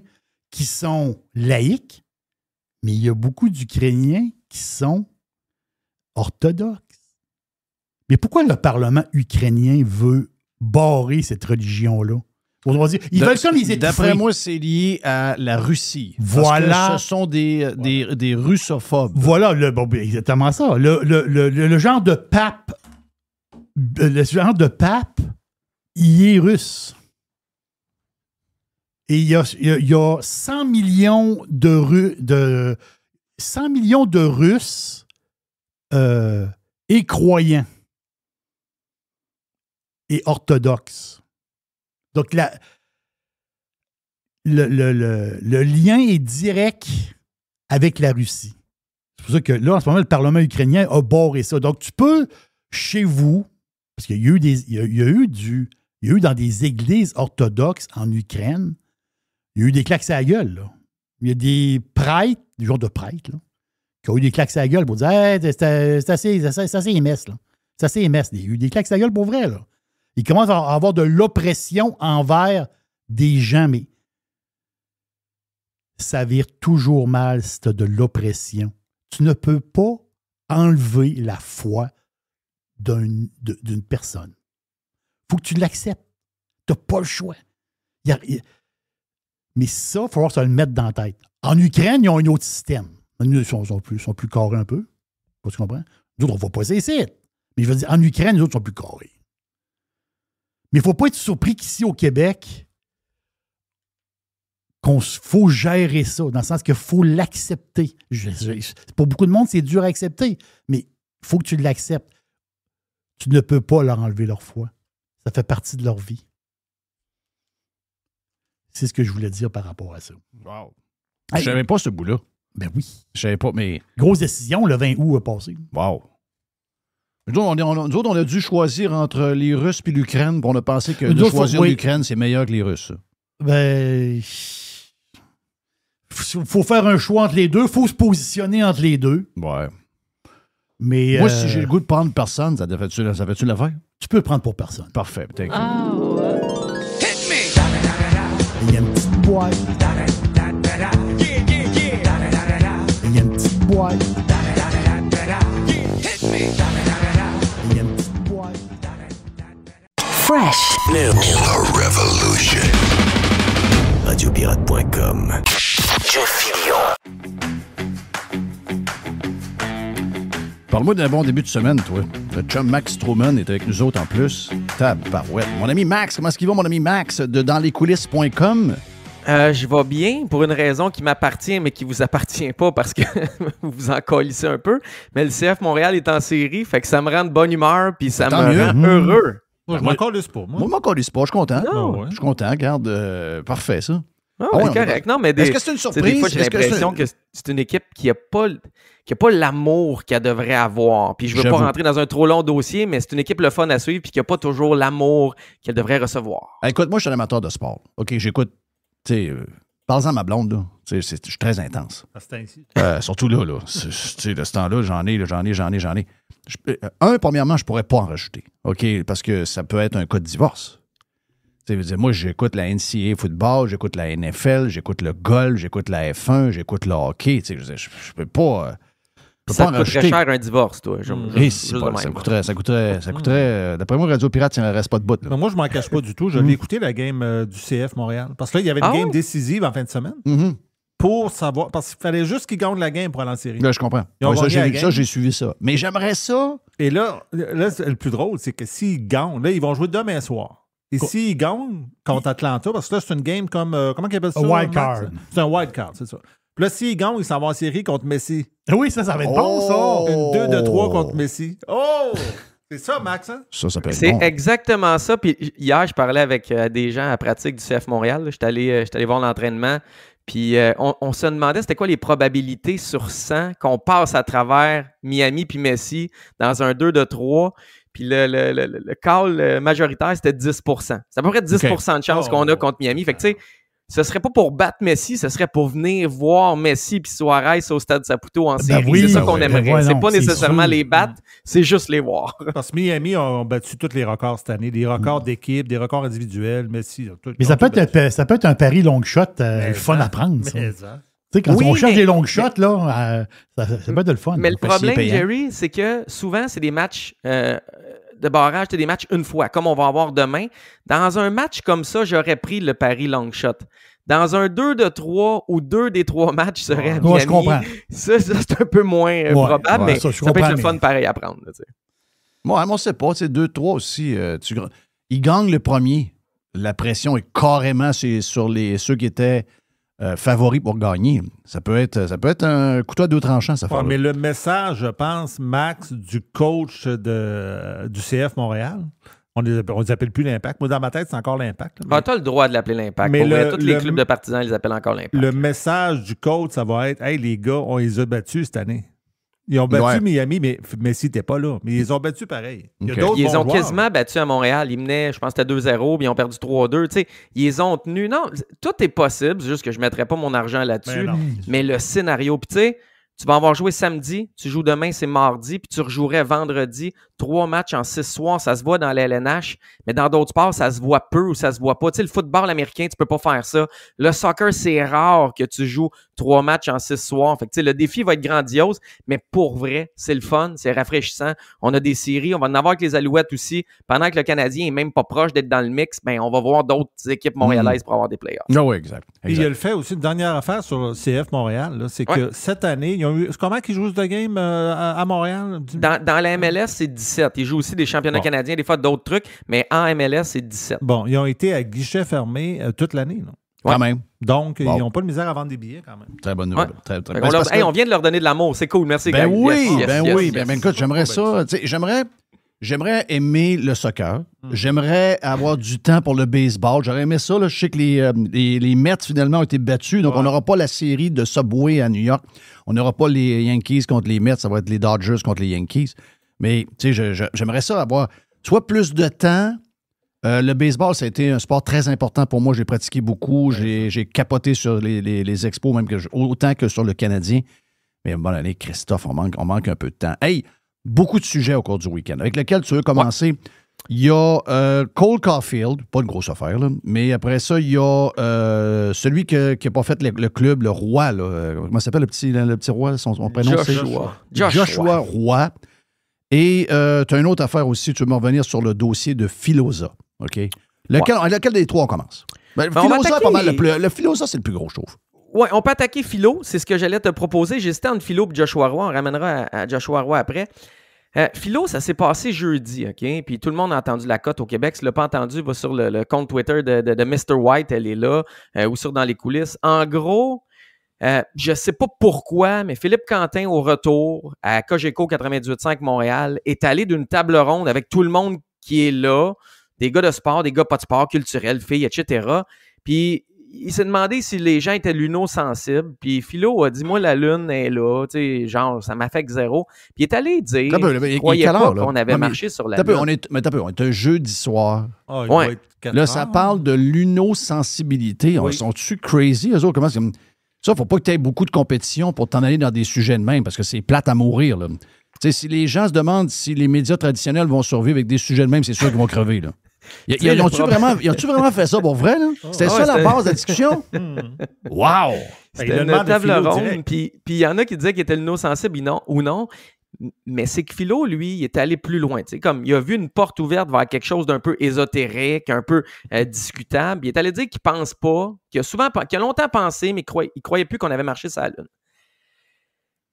qui sont laïcs, mais il y a beaucoup d'Ukrainiens qui sont orthodoxes. Mais pourquoi le Parlement ukrainien veut barrer cette religion-là? Ils veulent ça les étouffer. D'après moi, c'est lié à la Russie. Voilà. Parce que ce sont des russophobes. Voilà, exactement ça. Le genre de pape, il est russe. Et il y a 100 millions de Russes et croyants et orthodoxes. Donc, le lien est direct avec la Russie. C'est pour ça que là, en ce moment, le Parlement ukrainien a barré ça. Donc, tu peux, chez vous, parce qu'il y a eu dans des églises orthodoxes en Ukraine, il y a eu des claques à la gueule, là. Il y a des prêtres, des genres de prêtres, là, qui ont eu des claques à la gueule pour dire hey, c'est assez émesse, là. C'est assez émesse. Il y a eu des claques à la gueule pour vrai, là. Il commence à avoir de l'oppression envers des gens, mais ça vire toujours mal si tu as de l'oppression. Tu ne peux pas enlever la foi d'une personne. Il faut que tu l'acceptes. Tu n'as pas le choix. Mais ça, il va falloir se le mettre dans la tête. En Ukraine, ils ont un autre système. Ils sont plus carrés un peu. Tu comprends? Nous autres, on ne va pas essayer. Mais je veux dire, en Ukraine, les autres sont plus carrés. Mais il ne faut pas être surpris qu'ici, au Québec, faut gérer ça, dans le sens qu'il faut l'accepter. Pour beaucoup de monde, c'est dur à accepter, mais il faut que tu l'acceptes. Tu ne peux pas leur enlever leur foi. Ça fait partie de leur vie. C'est ce que je voulais dire par rapport à ça. Wow. Je ne savais pas ce bout-là. Ben oui. Je ne savais pas, mais... Grosse décision, le 20 août passé. Wow. Nous autres, on a dû choisir entre les Russes et l'Ukraine, puis on a pensé que de choisir l'Ukraine, c'est meilleur que les Russes. Ben... faut faire un choix entre les deux. Faut se positionner entre les deux. Ouais. Mais, moi, si j'ai le goût de prendre personne, ça fait-tu l'affaire? Tu peux prendre pour personne. Parfait. Oh. Hit me! Il y a une petite boîte. Il y a une petite boîte. Hit me! Il y a une petite boîte. Fresh. New. The Revolution. Radiopirate.com. Jeff Fillion. Parle-moi d'un bon début de semaine, toi. Le chum Max Stroman est avec nous autres en plus. Tabarouette. Mon ami Max, comment est-ce qu'il va, mon ami Max, de danslescoulisses.com? Je vais bien pour une raison qui m'appartient, mais qui vous appartient pas parce que vous vous en colissez un peu. Mais le CF Montréal est en série, fait que ça me rend de bonne humeur puis ça me rend heureux. Moi, je m'en calisse pas. Moi, je m'en calisse pas. Je suis content. Non. Je suis content. Regarde, parfait, ça. Ah, Ah ouais, c'est correct. Non, mais Est-ce que c'est une surprise? des fois, j'ai Est-ce que l'impression que c'est une équipe qui n'a pas l'amour qu'elle devrait avoir. Puis je veux pas J'avoue. rentrer dans un trop long dossier, mais c'est une équipe le fun à suivre puis qui n'a pas toujours l'amour qu'elle devrait recevoir. Écoute, moi, je suis un amateur de sport. OK, j'écoute, tu sais, parle-en à ma blonde, là. Tu sais, je suis très intense. À ce temps-ci. Surtout là. Tu sais, de ce temps-là, j'en ai. Premièrement, je pourrais pas en rajouter. OK, parce que ça peut être un cas de divorce. Tu sais, moi, j'écoute la NCAA football, j'écoute la NFL, j'écoute le golf, j'écoute la F1, j'écoute le hockey. Tu sais, je peux pas. Ça te coûterait cher un divorce, toi. Ça coûterait. D'après moi, Radio Pirate, il ne reste pas de bout. Là. Mais moi, je m'en cache pas du tout. Je l'ai écouté, la game du CF Montréal. Parce que là, il y avait une game décisive en fin de semaine. Mm-hmm. Pour savoir. Parce qu'il fallait juste qu'ils gagnent la game pour aller en série. Là, je comprends. Ils ont Ouais, gagné la game. j'ai suivi ça. Mais j'aimerais ça. Et là, le plus drôle, c'est que s'ils gagnent, là, ils vont jouer demain soir. Et s'ils gagnent contre Atlanta, parce que là, c'est une game comme. Comment ils appellent ça? Un wild card. C'est un wild card, c'est ça. Puis là, s'ils gagnent, ils s'en vont en série contre Messi. Oui, ça va être bon, ça. Une 2-3 contre Messi. Oh! C'est ça, Max, hein? Ça peut être C'est bon. exactement ça. Puis hier, je parlais avec des gens à pratique du CF Montréal. J'étais allé voir l'entraînement. Puis on se demandait c'était quoi les probabilités sur 100 qu'on passe à travers Miami puis Messi dans un 2-3. Puis le call majoritaire, c'était 10 C'est à peu près 10 de chance qu'on a contre Miami. Fait que tu sais, ce serait pas pour battre Messi, ce serait pour venir voir Messi puis Suarez au Stade Saputo en série. Oui, c'est ça qu'on aimerait. ouais, c'est non, pas c'est nécessairement sûr. les battre, c'est juste les voir. Parce que Miami ont battu tous les records cette année. Des records d'équipe, des records individuels. Messi. Mais ça peut être un pari long shot, le fun à prendre, ça. Tu sais, quand on cherche des longs shots, là, ça peut être le fun. Mais le problème, payant. Jerry, c'est que souvent, c'est des matchs de barrage, c'est des matchs une fois, comme on va avoir demain. Dans un match comme ça, j'aurais pris le pari long shot. Dans un 2-3 ou 2 des 3 matchs seraient à Miami, je comprends. ça c'est un peu moins probable, mais ça peut être le fun pareil à prendre. Là, Moi, on ne sait pas. 2-3 aussi. Ils gagnent le premier. La pression est carrément sur ceux qui étaient favoris pour gagner. Ça peut être un couteau à deux tranchants, ça fait. Mais le message, je pense, Max, du coach du CF Montréal, on ne les appelle plus l'Impact. Moi, dans ma tête, c'est encore l'Impact. Tu as le droit de l'appeler l'Impact. Mais tous les clubs de partisans, ils les appellent encore l'Impact. Le message du coach, ça va être « Hey, les gars, on les a battus cette année. » Ils ont battu Miami, mais Messi n'était pas là. Mais ils ont battu pareil. Il y a d'autres ils les ont joueurs, quasiment battus à Montréal. Ils menaient, je pense que c'était 2-0, puis ils ont perdu 3-2. Tu sais, ils les ont tenus. Non, tout est possible. C'est juste que je ne mettrais pas mon argent là-dessus. Mais le scénario, puis tu sais, tu vas avoir joué samedi, tu joues demain, c'est mardi, puis tu rejouerais vendredi. 3 matchs en 6 soirs, ça se voit dans la LNH, mais dans d'autres sports, ça se voit peu ou ça se voit pas. Tu sais, le football américain, tu peux pas faire ça. Le soccer, c'est rare que tu joues 3 matchs en 6 soirs. Fait que, tu sais, le défi va être grandiose, mais pour vrai, c'est le fun, c'est rafraîchissant. On a des séries, on va en avoir avec les Alouettes aussi. Pendant que le Canadien est même pas proche d'être dans le mix, ben, on va voir d'autres équipes montréalaises pour avoir des playoffs. Oui, exact. Et il y a le fait aussi, une dernière affaire sur le CF Montréal, là, c'est que cette année, ils ont eu. Comment ils jouent ce game à Montréal? Dans la MLS, c'est 17. Ils jouent aussi des championnats canadiens, des fois d'autres trucs, mais en MLS, c'est 17. Bon, ils ont été à guichet fermé toute l'année. Là. Quand même. Donc, ils n'ont pas de misère à vendre des billets quand même. Très bonne nouvelle. Ouais. Très on vient de leur donner de l'amour. C'est cool. Merci, Ben Gaël. oui, Yes. écoute, j'aimerais ça. J'aimerais aimer le soccer. J'aimerais avoir du temps pour le baseball. J'aurais aimé ça. Là. Je sais que les Mets, finalement, ont été battus. Donc, on n'aura pas la série de Subway à New York. On n'aura pas les Yankees contre les Mets. Ça va être les Dodgers contre les Yankees. Mais, tu sais, j'aimerais ça avoir soit plus de temps. Le baseball, ça a été un sport très important pour moi. J'ai pratiqué beaucoup. J'ai capoté sur les expos, même autant que sur le Canadien. Mais bonne année, Christophe, on manque un peu de temps. Hey, beaucoup de sujets au cours du week-end. Avec lequel tu veux commencer? Il y a Cole Caulfield, pas une grosse affaire, là, mais après ça, il y a celui qui n'a pas fait le club, le Roi. Là, comment s'appelle le petit Roi? Son prénom, Joshua Roy. Et tu as une autre affaire aussi, tu veux me revenir sur le dossier de Filosa. OK? Lequel des trois on commence? Filosa, pas mal. Le Filosa, c'est le plus gros, je trouve. Oui, on peut attaquer Philo, c'est ce que j'allais te proposer. J'hésitais entre Philo et Joshua Roy, on ramènera à Joshua Roy après. Philo, ça s'est passé jeudi, OK? Puis tout le monde a entendu la cote au Québec. Si tu ne l'as pas entendu, va sur le compte Twitter de Mr. White, elle est là, ou sur Dans les coulisses. En gros, je ne sais pas pourquoi, mais Philippe Quentin, au retour, à Cogeco 98.5 Montréal, est allé d'une table ronde avec tout le monde qui est là, des gars de sport, des gars pas de sport, culturels, filles, etc. Puis il s'est demandé si les gens étaient luno-sensibles. Puis Philo a dit, moi, la Lune est là. Tu sais, genre, ça m'affecte zéro. Puis il est allé dire qu'il croyait pas qu'on avait marché sur la Lune. On est un jeudi soir. Ah, Ouais. Là, ça parle de lunosensibilité. Oui. Sont-tu crazy, eux autres? Comment c'est... Ça, faut pas que tu aies beaucoup de compétition pour t'en aller dans des sujets de même, parce que c'est plate à mourir, là. Tu sais, si les gens se demandent si les médias traditionnels vont survivre avec des sujets de même, c'est sûr qu'ils vont crever, là. Ils ont-tu vraiment fait ça pour vrai, là? C'était ça la base de la discussion? Wow! C'était une table ronde, puis il y en a qui disaient qu'il était luno-sensible ou non, mais c'est que Philo, lui, il est allé plus loin. Comme il a vu une porte ouverte vers quelque chose d'un peu ésotérique, un peu discutable. Il est allé dire qu'il pense pas, qu'il a longtemps pensé, mais il croyait plus qu'on avait marché sur la Lune.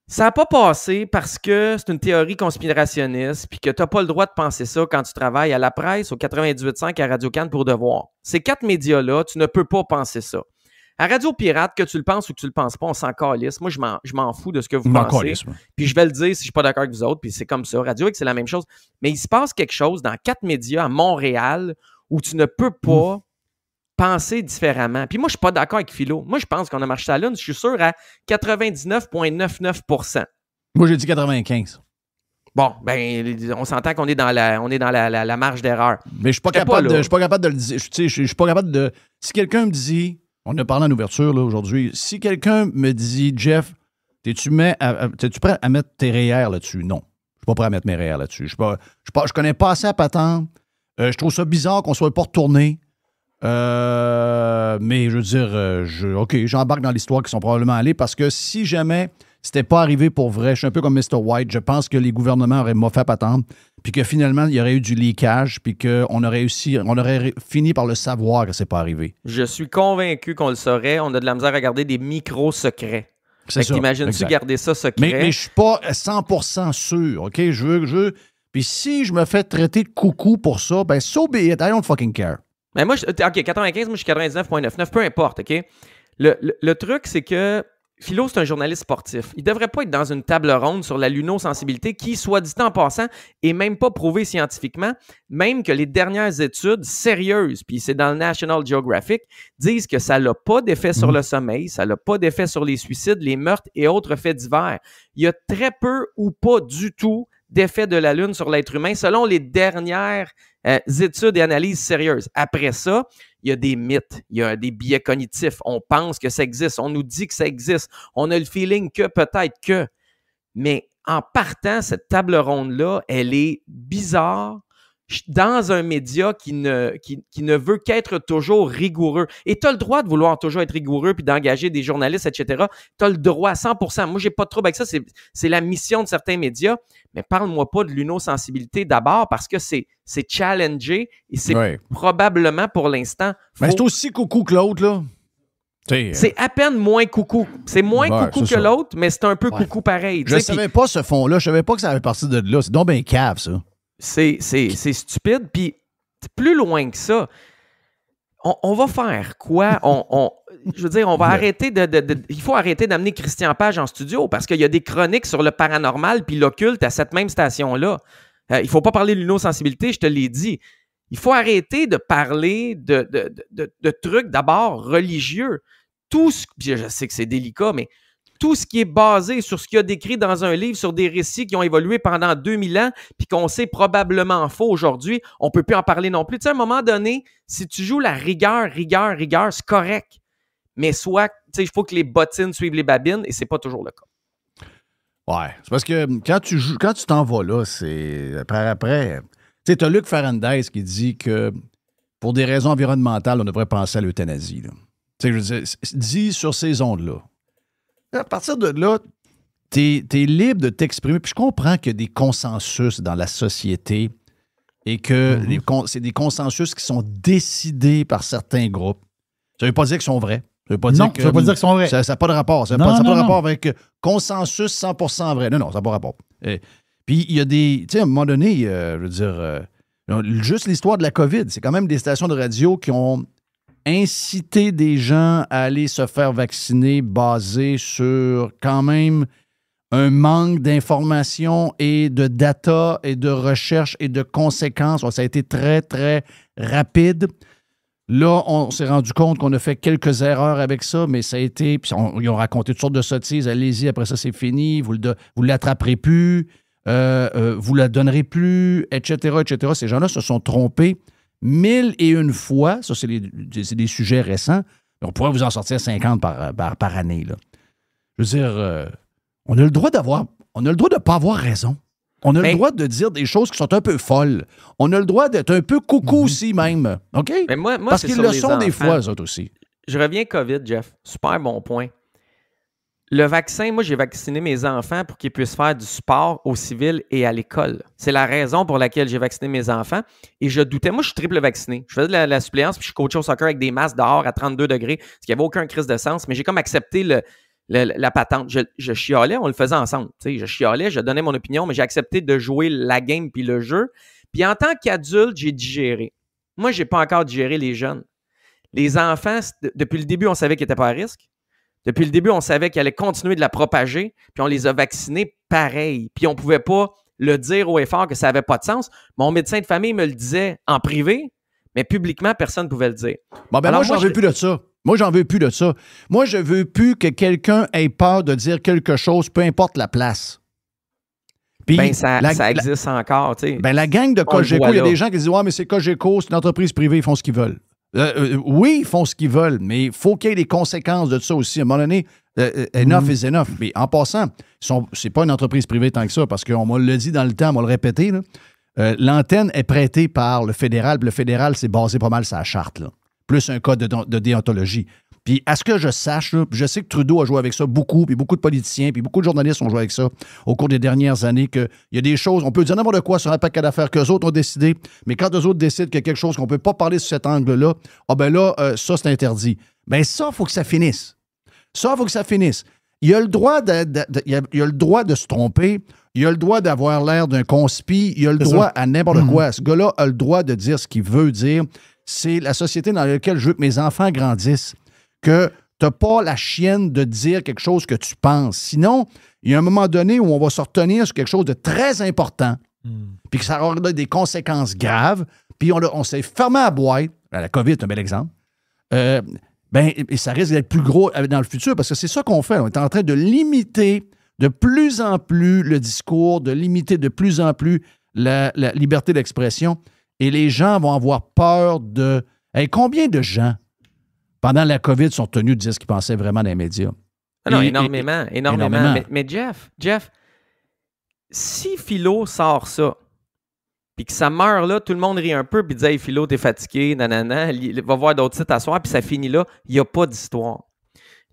Ça n'a pas passé parce que c'est une théorie conspirationniste puis que tu n'as pas le droit de penser ça quand tu travailles à la presse, au 98.5, à Radio-Can pour Devoir. Ces 4 médias-là, tu ne peux pas penser ça. À Radio Pirate, que tu le penses ou que tu le penses pas, on s'en calisse. Moi, je m'en fous de ce que vous pensez. Puis je vais le dire si je suis pas d'accord avec vous autres, puis c'est comme ça. Radio X, c'est la même chose. Mais il se passe quelque chose dans 4 médias à Montréal où tu ne peux pas penser différemment. Puis moi, je suis pas d'accord avec Philo. Moi, je pense qu'on a marché à la Lune. Je suis sûr à 99,99%. Moi, j'ai dit 95. Bon, ben, on s'entend qu'on est dans la marge d'erreur. Mais je suis pas capable de le dire. Je suis pas capable de... Si quelqu'un me dit... On a parlé en ouverture là, aujourd'hui. Si quelqu'un me dit, Jeff, t'es-tu prêt à mettre tes REER là-dessus? Non. Je suis pas prêt à mettre mes REER là-dessus. Je connais pas assez à patente. Je trouve ça bizarre qu'on soit pas retourné. Mais je veux dire, OK, j'embarque dans l'histoire qui sont probablement allés parce que si jamais c'était pas arrivé pour vrai, je suis un peu comme Mr. White, je pense que les gouvernements auraient moffé à patente, puis que finalement, il y aurait eu du leakage, puis qu'on aurait fini par le savoir que c'est pas arrivé. Je suis convaincu qu'on le saurait. On a de la misère à garder des micro-secrets. C'est ça. T'imagines-tu garder ça secret? Mais je suis pas 100% sûr, OK? Je veux... Puis si je me fais traiter de coucou pour ça, ben so be it, I don't fucking care. Mais moi, OK, 95, moi, je suis 99,99, peu importe, OK? Le truc, c'est que Philo, c'est un journaliste sportif. Il ne devrait pas être dans une table ronde sur la lunosensibilité qui, soit dit en passant, n'est même pas prouvée scientifiquement, même que les dernières études sérieuses, puis c'est dans le National Geographic, disent que ça n'a pas d'effet sur le sommeil, ça n'a pas d'effet sur les suicides, les meurtres et autres faits divers. Il y a très peu ou pas du tout d'effet de la Lune sur l'être humain, selon les dernières études et analyses sérieuses. Après ça, il y a des mythes, il y a des biais cognitifs. On pense que ça existe, on nous dit que ça existe, on a le feeling que peut-être que. Mais en partant, cette table ronde-là, elle est bizarre dans un média qui ne veut qu'être toujours rigoureux. Et tu as le droit de vouloir toujours être rigoureux puis d'engager des journalistes, etc. Tu as le droit à 100%. Moi, j'ai pas de trouble avec ça. C'est la mission de certains médias. Mais parle-moi pas de lunosensibilité d'abord parce que c'est challengé et c'est probablement pour l'instant faux. Mais c'est aussi coucou que l'autre, là. C'est à peine moins coucou. C'est moins coucou que l'autre, mais c'est un peu coucou pareil. Je savais pas ce fond-là. Je savais pas que ça avait parti de là. C'est donc bien cave, ça. C'est stupide. Puis plus loin que ça, on va faire quoi? Je veux dire, on va arrêter il faut arrêter d'amener Christian Page en studio parce qu'il y a des chroniques sur le paranormal puis l'occulte à cette même station-là. Il faut pas parler de lunosensibilité, je te l'ai dit. Il faut arrêter de parler de trucs d'abord religieux. Je sais que c'est délicat, mais tout ce qui est basé sur ce qu'il y a décrit dans un livre, sur des récits qui ont évolué pendant 2000 ans, puis qu'on sait probablement faux aujourd'hui, on ne peut plus en parler non plus. Tu sais, à un moment donné, si tu joues la rigueur, c'est correct. Mais soit, tu sais, il faut que les bottines suivent les babines, et c'est pas toujours le cas. Ouais, c'est parce que quand tu t'en vas là, c'est après. Tu sais, tu as Luc Ferrandez qui dit que pour des raisons environnementales, on devrait penser à l'euthanasie. Tu sais, je veux dire, dit sur ces ondes-là. À partir de là, t'es libre de t'exprimer. Puis je comprends qu'il y a des consensus dans la société et que c'est des consensus qui sont décidés par certains groupes. Ça ne veut pas dire qu'ils sont vrais. Ça veut pas dire ça veut pas dire qu'ils sont vrais. Ça n'a pas de rapport. Ça n'a pas de rapport avec consensus 100% vrai. Non, ça n'a pas de rapport. Puis il y a des... Tu sais, à un moment donné, je veux dire, juste l'histoire de la COVID, c'est quand même des stations de radio qui ont inciter des gens à aller se faire vacciner basé sur quand même un manque d'informations et de data et de recherche et de conséquences. Ça a été très, très rapide. Là, on s'est rendu compte qu'on a fait quelques erreurs avec ça, mais ça a été... Puis ils ont raconté toutes sortes de sottises. Allez-y, après ça, c'est fini. Vous ne l'attraperez plus. Vous la donnerez plus, etc., etc. Ces gens-là se sont trompés 1001 fois. Ça, c'est des sujets récents. On pourrait vous en sortir 50 par année. Là. Je veux dire, on a le droit on a le droit de ne pas avoir raison. On a le droit de dire des choses qui sont un peu folles. On a le droit d'être un peu coucou aussi même. OK? Mais moi, parce qu'ils le sont des fois, eux autres aussi. Je reviens COVID, Jeff. Super bon point. Le vaccin, moi, j'ai vacciné mes enfants pour qu'ils puissent faire du sport au civil et à l'école. C'est la raison pour laquelle j'ai vacciné mes enfants. Et je doutais. Moi, je suis triple vacciné. Je faisais de la suppléance, puis je coachais au soccer avec des masques dehors à 32 degrés, parce qu'il n'y avait aucun crise de sens. Mais j'ai comme accepté la patente. Je chialais, on le faisait ensemble. Tu sais, je chialais, je donnais mon opinion, mais j'ai accepté de jouer la game puis le jeu. Puis en tant qu'adulte, j'ai digéré. Moi, je n'ai pas encore digéré les jeunes. Les enfants, depuis le début, on savait qu'ils n'étaient pas à risque. Depuis le début, on savait qu'ils allaient continuer de la propager, puis on les a vaccinés pareil. Puis on ne pouvait pas le dire haut et fort que ça n'avait pas de sens. Mon médecin de famille me le disait en privé, mais publiquement, personne ne pouvait le dire. Bon, ben moi, j'en veux plus de ça. Moi, j'en veux plus de ça. Moi, je veux plus que quelqu'un ait peur de dire quelque chose, peu importe la place. Puis, ben, ça existe encore, tu sais. Ben, la gang de Cogeco, il y a des gens qui disent « Ouais, mais c'est Cogeco, c'est une entreprise privée, ils font ce qu'ils veulent. » Oui, ils font ce qu'ils veulent, mais il faut qu'il y ait des conséquences de ça aussi. À un moment donné, enough is enough. Mais en passant, c'est pas une entreprise privée tant que ça, parce qu'on m'a le dit dans le temps, on m'a le répété, l'antenne est prêtée par le fédéral, puis le fédéral, c'est basé pas mal sur la charte, là. Plus un code de déontologie. Puis, à ce que je sache, là, je sais que Trudeau a joué avec ça beaucoup, puis beaucoup de politiciens, puis beaucoup de journalistes ont joué avec ça au cours des dernières années, qu'il y a des choses, on peut dire n'importe quoi sur un paquet d'affaires qu'eux autres ont décidé, mais quand eux autres décident qu'il y a quelque chose qu'on ne peut pas parler sur cet angle-là, ça, c'est interdit. Bien, ça, il faut que ça finisse. Ça, il faut que ça finisse. Il a le droit il a le droit de se tromper, il a le droit d'avoir l'air d'un conspi, il a le droit à n'importe quoi. Ce gars-là a le droit de dire ce qu'il veut dire. C'est la société dans laquelle je veux que mes enfants grandissent. Que tu n'as pas la chienne de dire quelque chose que tu penses. Sinon, il y a un moment donné où on va se retenir sur quelque chose de très important, puis que ça aura des conséquences graves, puis on s'est fermé à boîte. La COVID est un bel exemple. Et ça risque d'être plus gros dans le futur, parce que c'est ça qu'on fait. On est en train de limiter de plus en plus le discours, de limiter de plus en plus la liberté d'expression, et les gens vont avoir peur de... Hey, combien de gens pendant la COVID, sont tenus de dire ce qu'ils pensaient vraiment dans les médias? Ah non, énormément. Mais Jeff, si Philo sort ça, puis que ça meurt là, tout le monde rit un peu, puis dit « Hey, Philo, t'es fatigué, nanana, il va voir d'autres sites à soir, puis ça finit là. » Il n'y a pas d'histoire.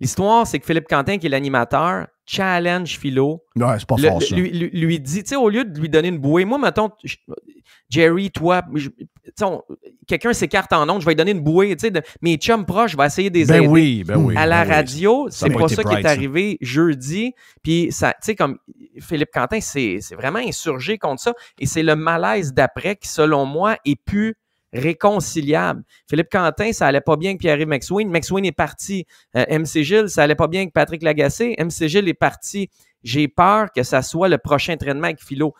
L'histoire, c'est que Philippe Quentin, qui est l'animateur, challenge Philo. Ouais, c'est pas fort, ça. Lui dit, tu sais, au lieu de lui donner une bouée, moi, mettons, Jerry, toi, quelqu'un s'écarte en ondes, je vais lui donner une bouée, tu sais, mes chums proches, je vais essayer de les aider. Oui. À la radio, c'est pas ça qui est ça. arrivé jeudi, puis ça, tu sais, comme Philippe Quentin, c'est vraiment insurgé contre ça, et c'est le malaise d'après qui, selon moi, est plus réconciliable. Philippe Quentin, ça allait pas bien avec Pierre-Yves McSween. McSween est parti. MC Gilles, ça allait pas bien avec Patrick Lagacé. MC Gilles est parti. J'ai peur que ça soit le prochain entraînement avec Philo.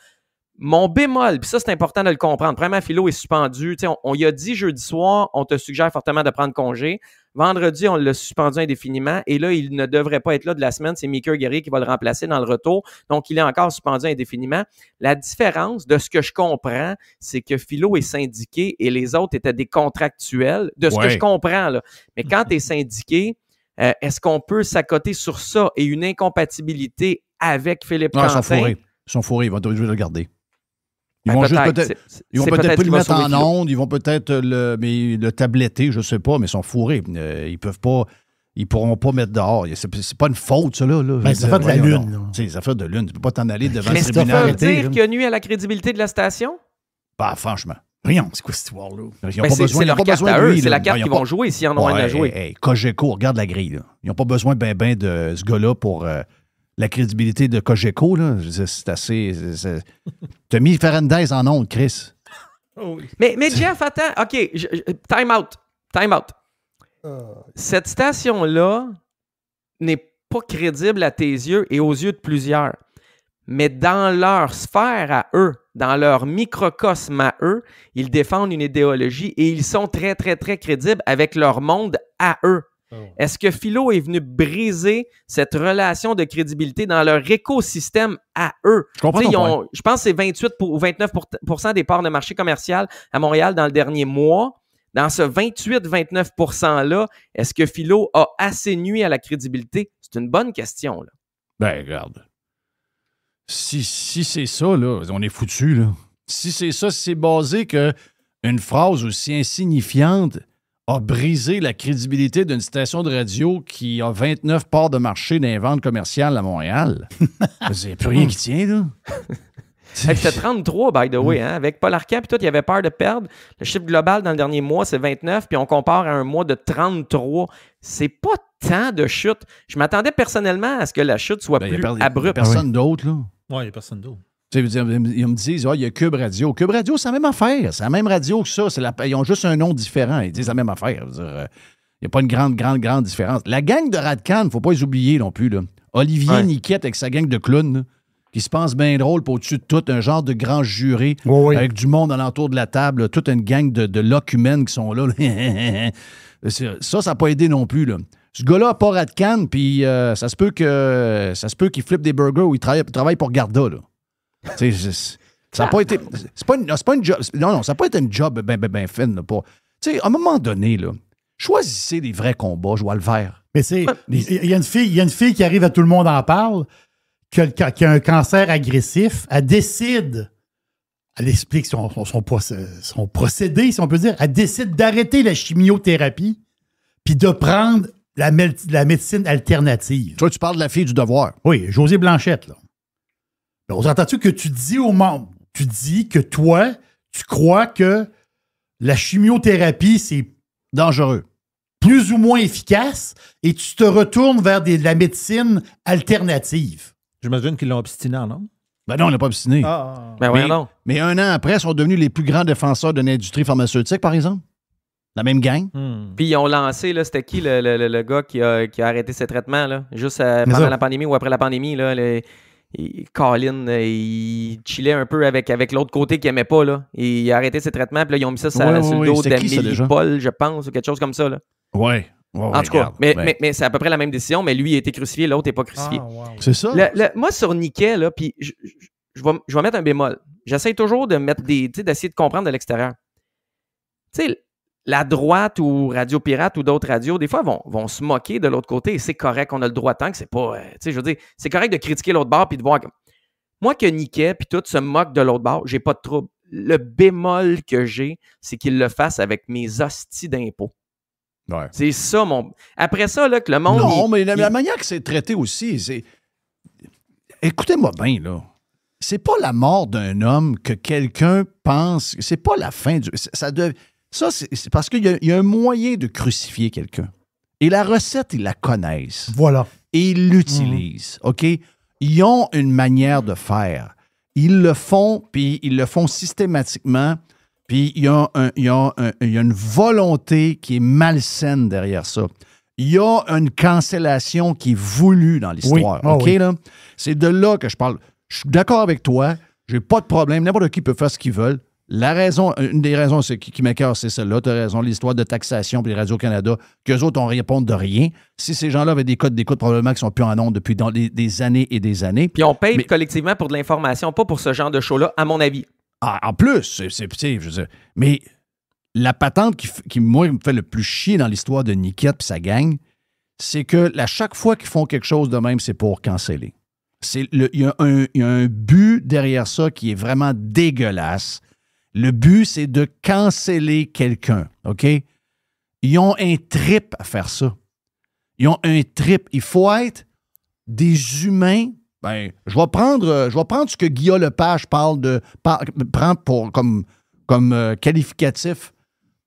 Mon bémol, puis ça, c'est important de le comprendre. Premièrement, Philo est suspendu. On y a dit jeudi soir, on te suggère fortement de prendre congé. Vendredi, on l'a suspendu indéfiniment. Et là, il ne devrait pas être là de la semaine. C'est Mickey Guerrier qui va le remplacer dans le retour. Donc, il est encore suspendu indéfiniment. La différence de ce que je comprends, c'est que Philo est syndiqué et les autres étaient des contractuels. De ce que je comprends, là. Mais quand tu es syndiqué, est-ce qu'on peut s'accoter sur ça et une incompatibilité avec Philippe Quentin? Ils sont fourrés. Ils vont être obligés de le garder. Ils vont peut-être pas le mettre en onde, ils vont peut-être le tabletter, je ne sais pas, mais ils sont fourrés. Ils pourront pas mettre dehors. C'est pas une faute, ça, là. Ben, ça fait de la lune. Ça fait de la lune. Tu peux pas t'en aller devant le tribunal. Mais ça veut dire qu'il a nuit à la crédibilité de la station? Bah, franchement. Rien, c'est quoi cette histoire-là? C'est leur carte à eux, c'est la carte qu'ils vont jouer s'ils en ont rien à jouer. Cogeco, regarde la grille, là. Ils n'ont pas besoin ben de ce gars-là pour... la crédibilité de Cogeco, là, c'est assez... T'as mis Ferrandez en ondes, Chris. Oh oui. Mais Jeff, attends. OK, time out. Cette station-là n'est pas crédible à tes yeux et aux yeux de plusieurs. mais dans leur sphère à eux, dans leur microcosme à eux, ils défendent une idéologie et ils sont très, très, très crédibles avec leur monde à eux. Oh. Est-ce que Philo est venu briser cette relation de crédibilité dans leur écosystème à eux? Je comprends ton point. Je pense que c'est 28 ou 29% des parts de marché commercial à Montréal dans le dernier mois. Dans ce 28-29%-là, est-ce que Philo a assez nuit à la crédibilité? C'est une bonne question, là. Ben, regarde. Si c'est ça, là, on est foutu, là. Si c'est ça, si c'est basé qu'une phrase aussi insignifiante a brisé la crédibilité d'une station de radio qui a 29 parts de marché dans les ventes commerciales à Montréal, il n'y a plus rien qui tient, là. C'était 33, by the way, hein? Avec Paul Arcand, puis tout, il y avait peur de perdre. Le chiffre global dans le dernier mois, c'est 29, puis on compare à un mois de 33. C'est pas tant de chute. Je m'attendais personnellement à ce que la chute soit plus abrupte. Il n'y a personne d'autre, là. Oui, il n'y a personne d'autre. Ils me disent, il y a Cube Radio. Cube Radio, c'est la même affaire. C'est la même radio que ça. Ils ont juste un nom différent. Ils disent la même affaire. Il n'y a pas une grande différence. La gang de Radcan, il ne faut pas les oublier non plus, là. Olivier Niquette avec sa gang de clowns, là, qui se pense bien drôle, pour au-dessus de tout, un genre de grand juré, avec du monde alentour de la table, là, toute une gang de locumènes qui sont là. Ça n'a pas aidé non plus, là. Ce gars-là n'a pas Radcan, puis ça se peut qu'il flippe des burgers ou il travaille pour Garda, là. Ça n'a pas été. C'est pas une job. Non, ça n'a pas été une job ben fine, là. À un moment donné, là, choisissez les vrais combats, je vois le vert. Mais il y a une fille qui arrive à Tout le monde en parle, qui a un cancer agressif, elle décide, elle explique son procédé, si on peut dire, elle décide d'arrêter la chimiothérapie puis de prendre la médecine alternative. Toi, tu parles de la fille du Devoir. Oui, Josée Blanchette, là. On s'entend-tu que tu dis au monde, tu dis que toi, tu crois que la chimiothérapie, c'est dangereux, plus ou moins efficace, et tu te retournes vers de la médecine alternative. J'imagine qu'ils l'ont obstiné, non? Ben non, on l'a pas obstiné. Non. Mais un an après, ils sont devenus les plus grands défenseurs de l'industrie pharmaceutique, par exemple. La même gang. Puis ils ont lancé, là, c'était qui le gars qui a arrêté ses traitements, là, juste pendant la pandémie ou après la pandémie, là, Colin, il chillait un peu avec l'autre côté qu'il n'aimait pas, là. Et il a arrêté ses traitements, puis là, ils ont mis ça sur le dos d'Amélie Paul, je pense, ou quelque chose comme ça, là. Ouais. En tout cas, mais c'est à peu près la même décision, mais lui, il a été crucifié, l'autre n'est pas crucifié. C'est ça. Moi, sur Niquet, là, puis je vais mettre un bémol. J'essaie toujours de mettre d'essayer de comprendre de l'extérieur. Tu sais, la droite ou Radio Pirate ou d'autres radios, des fois, vont se moquer de l'autre côté et c'est correct, on a le droit tant que c'est pas... tu sais, je veux dire, c'est correct de critiquer l'autre bord puis de voir... Moi, que Niquet puis tout se moque de l'autre bord, j'ai pas de trouble. Le bémol que j'ai, c'est qu'il le fasse avec mes hosties d'impôts. Ouais. C'est ça, mon... Après ça, là, que le monde... Non, mais la manière que c'est traité aussi, c'est... Écoutez-moi bien, là. C'est pas la mort d'un homme que quelqu'un pense... C'est pas la fin du... Ça, c'est parce qu'il y a un moyen de crucifier quelqu'un. Et la recette, ils la connaissent. Voilà. Et ils l'utilisent, OK? Ils ont une manière de faire. Ils le font, puis ils le font systématiquement, puis il y a une volonté qui est malsaine derrière ça. Il y a une cancellation qui est voulue dans l'histoire, OK? Là? C'est de là que je parle. Je suis d'accord avec toi, j'ai pas de problème, n'importe qui peut faire ce qu'il veut. La raison, une des raisons qui m'écœure, c'est celle-là. Tu as raison, l'histoire de taxation puis les Radio-Canada, qu'eux autres, on répond de rien. Si ces gens-là avaient des codes d'écoute, probablement qu'ils sont plus en ondes depuis des années et des années. Puis on paye collectivement pour de l'information, pas pour ce genre de show-là, à mon avis. En plus, je veux dire, mais la patente qui, moi, me fait le plus chier dans l'histoire de Niquette et sa gang, c'est que à chaque fois qu'ils font quelque chose de même, c'est pour canceller. Il y a un but derrière ça qui est vraiment dégueulasse. Le but, c'est de canceller quelqu'un, OK? Ils ont un trip à faire ça. Ils ont un trip. Il faut être des humains. Ben, je vais prendre ce que Guillaume Lepage prend comme qualificatif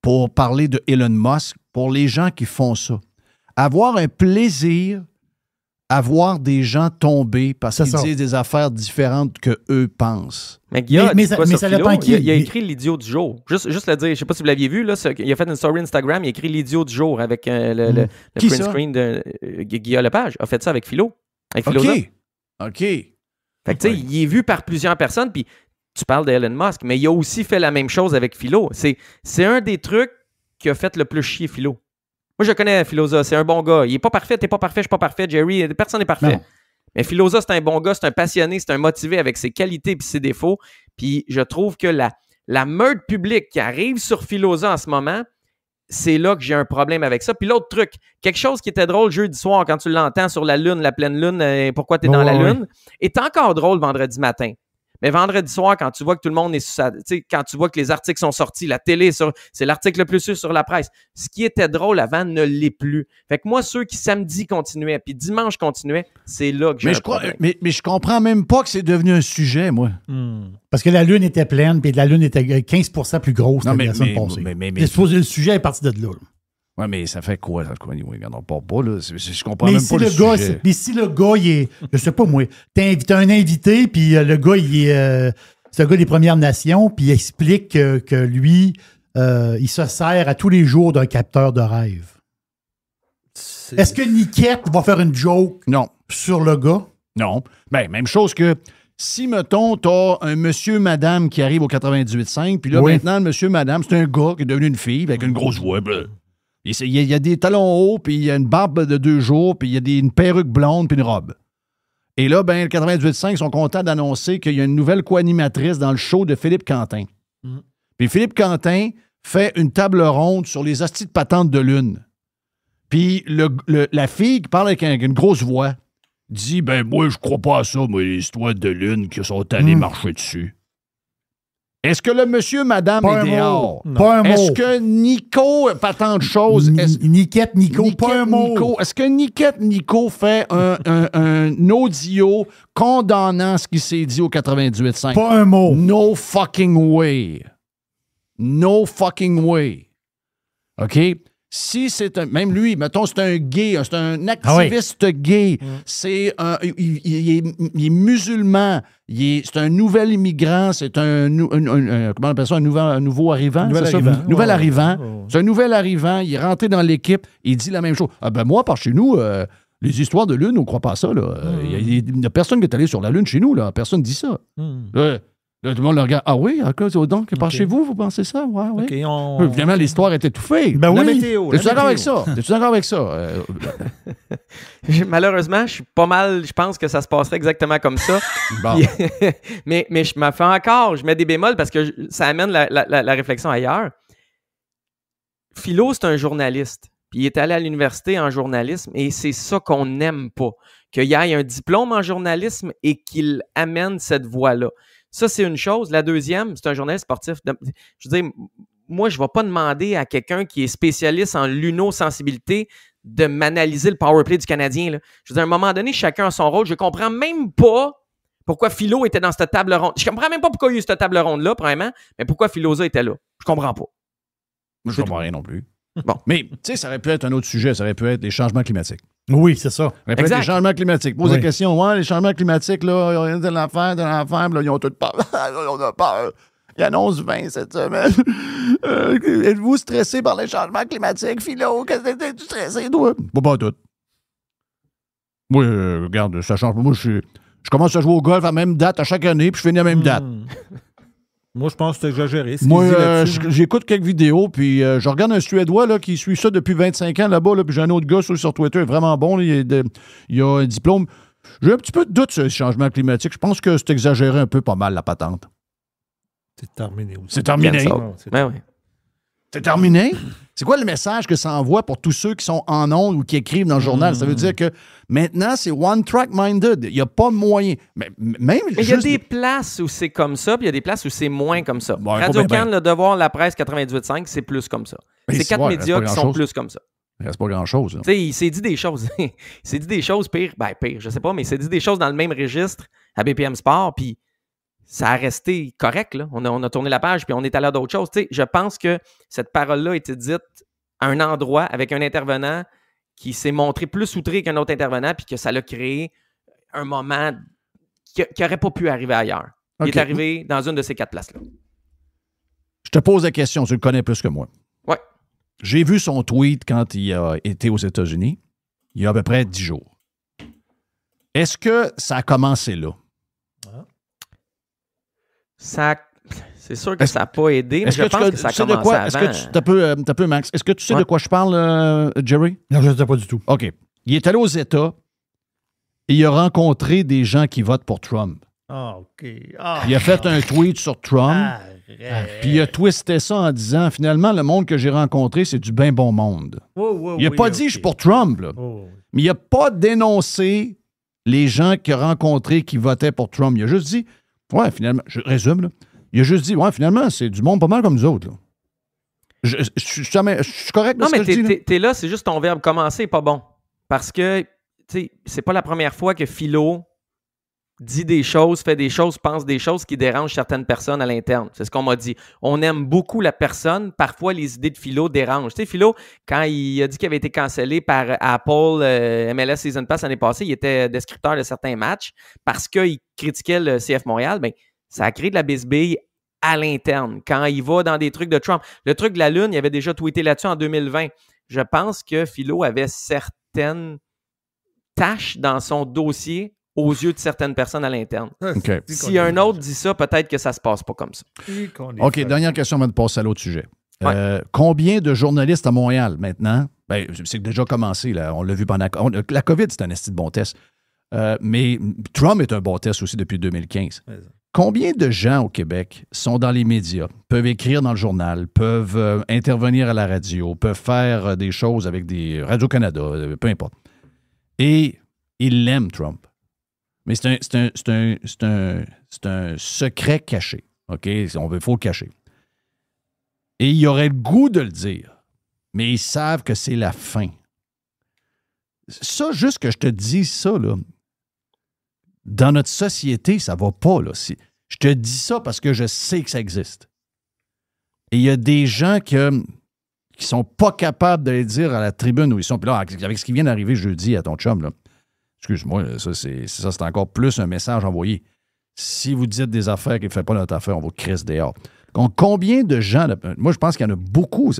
pour parler de Elon Musk, pour les gens qui font ça. Avoir un plaisir à voir des gens tomber parce qu'ils disent des affaires différentes que eux pensent. Mais Guillaume, mais ça dépend qui. Il a écrit l'idiot du jour. Juste le dire, je ne sais pas si vous l'aviez vu, là, il a fait une story Instagram, il a écrit l'idiot du jour avec le print screen de Guillaume Lepage. A fait ça avec Philo. Avec OK. Fait Fait que, tu sais, il est vu par plusieurs personnes, puis tu parles d'Elon Musk, mais il a aussi fait la même chose avec Philo. C'est un des trucs qui a fait le plus chier Philo. Moi, je connais Philosa, c'est un bon gars. Il est pas parfait, t'es pas parfait, je suis pas parfait, Jerry, personne n'est parfait. Non. Mais Philosa, c'est un bon gars, c'est un passionné, c'est un motivé avec ses qualités et ses défauts. Puis je trouve que la meute publique qui arrive sur Philosa en ce moment, c'est là que j'ai un problème avec ça. Puis l'autre truc, quelque chose qui était drôle jeudi soir quand tu l'entends sur la lune, la pleine lune, pourquoi tu es dans la lune, est encore drôle vendredi matin. Mais vendredi soir, quand tu vois que tout le monde est sur sa... Tu sais, quand tu vois que les articles sont sortis, la télé, c'est l'article le plus sûr sur la presse. Ce qui était drôle avant ne l'est plus. Fait que moi, ceux qui samedi continuaient, puis dimanche continuaient, c'est là que j'ai un problème. Mais je comprends même pas que c'est devenu un sujet, moi. Parce que la Lune était pleine, puis la Lune était 15% plus grosse que la semaine passée. Le sujet est parti de là. Oui, mais ça fait quoi? Regardons pas, là. Je comprends mais même si pas le sujet. Mais si le gars, il est... Je sais pas, moi, t'as un invité, puis le gars, il est... c'est un gars des Premières Nations, puis il explique que lui, il se sert à tous les jours d'un capteur de rêve. Est-ce que Niquette va faire une joke sur le gars? Non. Ben, même chose que... Si, mettons, t'as un monsieur, madame qui arrive au 98.5, puis là, maintenant, le monsieur, madame, c'est un gars qui est devenu une fille avec une grosse voix. Il y a des talons hauts, puis il y a une barbe de 2 jours, puis il y a une perruque blonde, puis une robe. Et là, ben, le 98.5 sont contents d'annoncer qu'il y a une nouvelle co-animatrice dans le show de Philippe Quentin. Puis Philippe Quentin fait une table ronde sur les hosties de patentes de lune. Puis la fille qui parle avec une grosse voix dit, ben moi, je crois pas à ça, moi, les histoires de lune qui sont allés marcher dessus. Est-ce que le monsieur, madame est dehors? Pas un mot. Est-ce que Nico, pas tant de choses. Niquette, Nico, pas un mot. Est-ce que Niquette, Nico fait un audio condamnant ce qui s'est dit au 98.5? Pas un mot. No fucking way. No fucking way. OK? Si c'est un... Même lui, mettons, c'est un gay, c'est un activiste gay, c'est il est musulman, c'est un nouvel immigrant, c'est comment on appelle ça, un nouveau arrivant? Nouvel arrivant. C'est un nouvel arrivant, il est rentré dans l'équipe, il dit la même chose. Ah ben moi, par chez nous, les histoires de Lune, on ne croit pas à ça. Il n'y a personne qui est allé sur la Lune chez nous, là. Personne ne dit ça. Là, tout le monde le regarde. Ah oui, donc, par chez vous, vous pensez ça? Ouais, oui. Évidemment, l'histoire est étouffée. Ben oui. T'es-tu d'accord avec ça? T'es-tu d'accord avec ça? Malheureusement, je suis pas mal. Je pense que ça se passerait exactement comme ça. Bon. mais je me fais encore. Je mets des bémols parce que ça amène la réflexion ailleurs. Philo, c'est un journaliste. Puis il est allé à l'université en journalisme et c'est ça qu'on n'aime pas. Qu'il y ait un diplôme en journalisme et qu'il amène cette voie-là. Ça, c'est une chose. La deuxième, c'est un journaliste sportif. Je veux dire, moi, je ne vais pas demander à quelqu'un qui est spécialiste en lunosensibilité de m'analyser le powerplay du Canadien. Là. Je veux dire, à un moment donné, chacun a son rôle. Je ne comprends même pas pourquoi Philo était dans cette table ronde. Je ne comprends même pas pourquoi il y a eu cette table ronde-là, premièrement, mais pourquoi Philosa était là. Je ne comprends pas. Moi, je ne comprends rien non plus. Bon. Mais, tu sais, ça aurait pu être un autre sujet. Ça aurait pu être les changements climatiques. Oui, c'est ça. Ça aurait pu être les changements climatiques. Pose la question, les changements climatiques, là, il y a de l'affaire, là, ils ont tout peur. On a peur. Il annonce 20 cette semaine. Êtes-vous stressé par les changements climatiques, Philo? Qu'est-ce que t'es stressé, toi? Pas tout. Moi, regarde, ça change pas. Moi, je commence à jouer au golf à la même date à chaque année, puis je finis à la même date. Moi, je pense que c'est exagéré. Moi, j'écoute quelques vidéos, puis je regarde un Suédois là, qui suit ça depuis 25 ans là-bas, là, puis j'ai un autre gars sur Twitter, vraiment bon, là, il a un diplôme. J'ai un petit peu de doute sur les changements climatiques. Je pense que c'est exagéré un peu pas mal, la patente. C'est terminé aussi. C'est terminé. Oui. C'est terminé? C'est quoi le message que ça envoie pour tous ceux qui sont en ondes ou qui écrivent dans le journal? Ça veut dire que maintenant, c'est one-track-minded. Il n'y a pas moyen. Mais il y a des places où c'est comme ça, puis il y a des places où c'est moins comme ça. Bon, Radio-Can, Le Devoir, La Presse 98.5, c'est plus comme ça. C'est 4 médias qui sont plus comme ça. Il reste pas grand-chose. Tu sais, il s'est dit des choses. Il s'est dit des choses pire, je sais pas, mais il s'est dit des choses dans le même registre à BPM Sport, puis ça a resté correct, là. On a tourné la page, puis on est allé à d'autres choses. Tu sais, je pense que cette parole-là a été dite à un endroit avec un intervenant qui s'est montré plus outré qu'un autre intervenant, puis que ça l'a créé un moment qui n'aurait pas pu arriver ailleurs. Il est arrivé dans une de ces 4 places-là. Je te pose la question, tu le connais plus que moi. Ouais. J'ai vu son tweet quand il a été aux États-Unis, il y a à peu près 10 jours. Est-ce que ça a commencé là? C'est sûr que ça n'a pas aidé, mais je pense que ça a commencé avant. Est-ce que t'as peu, Max, est-ce que tu sais de quoi je parle, Jerry? Non, je ne sais pas du tout. OK. Il est allé aux États et il a rencontré des gens qui votent pour Trump. Ah, OK. Il a fait un tweet sur Trump, puis il a twisté ça en disant, finalement, le monde que j'ai rencontré, c'est du bien bon monde. Il n'a pas dit, je suis pour Trump, là. Mais il n'a pas dénoncé les gens qu'il a rencontrés qui votaient pour Trump. Il a juste dit, ouais, finalement, je résume, là. Il a juste dit, ouais, finalement, c'est du monde pas mal comme nous autres, là. Je suis correct dans ce que je dis, là? T'es là, c'est juste ton verbe commencer n'est pas bon. Parce que, tu sais, c'est pas la première fois que Philo dit des choses, fait des choses, pense des choses qui dérangent certaines personnes à l'interne. C'est ce qu'on m'a dit. On aime beaucoup la personne. Parfois, les idées de Philo dérangent. Tu sais, Philo, quand il a dit qu'il avait été cancellé par Apple MLS Season Pass l'année passée, il était descripteur de certains matchs parce qu'il critiquait le CF Montréal. Bien, ça a créé de la bisbille à l'interne. Quand il va dans des trucs de Trump. Le truc de la Lune, il avait déjà tweeté là-dessus en 2020. Je pense que Philo avait certaines tâches dans son dossier aux yeux de certaines personnes à l'interne. Okay. Si un autre dit ça, peut-être que ça se passe pas comme ça. OK, dernière question avant de passer à l'autre sujet. Ouais. Combien de journalistes à Montréal maintenant? Ben, c'est déjà commencé, là. On l'a vu pendant... La COVID, c'est un esti de bon test. Mais Trump est un bon test aussi depuis 2015. Ouais. Combien de gens au Québec sont dans les médias, peuvent écrire dans le journal, peuvent intervenir à la radio, peuvent faire des choses avec des Radio-Canada, peu importe. Et ils l'aiment, Trump. Mais c'est un secret caché. OK? Il faut le cacher. Et il aurait le goût de le dire, mais ils savent que c'est la fin. Ça, juste que je te dise ça, là, dans notre société, ça va pas, là. Je te dis ça parce que je sais que ça existe. Et il y a des gens qui sont pas capables de le dire à la tribune où ils sont. Puis là, avec ce qui vient d'arriver jeudi à ton chum, là, excuse-moi, ça, c'est encore plus un message envoyé. Si vous dites des affaires qui ne font pas notre affaire, on vous crisse dehors. Donc, combien de gens... Moi, je pense qu'il y en a beaucoup.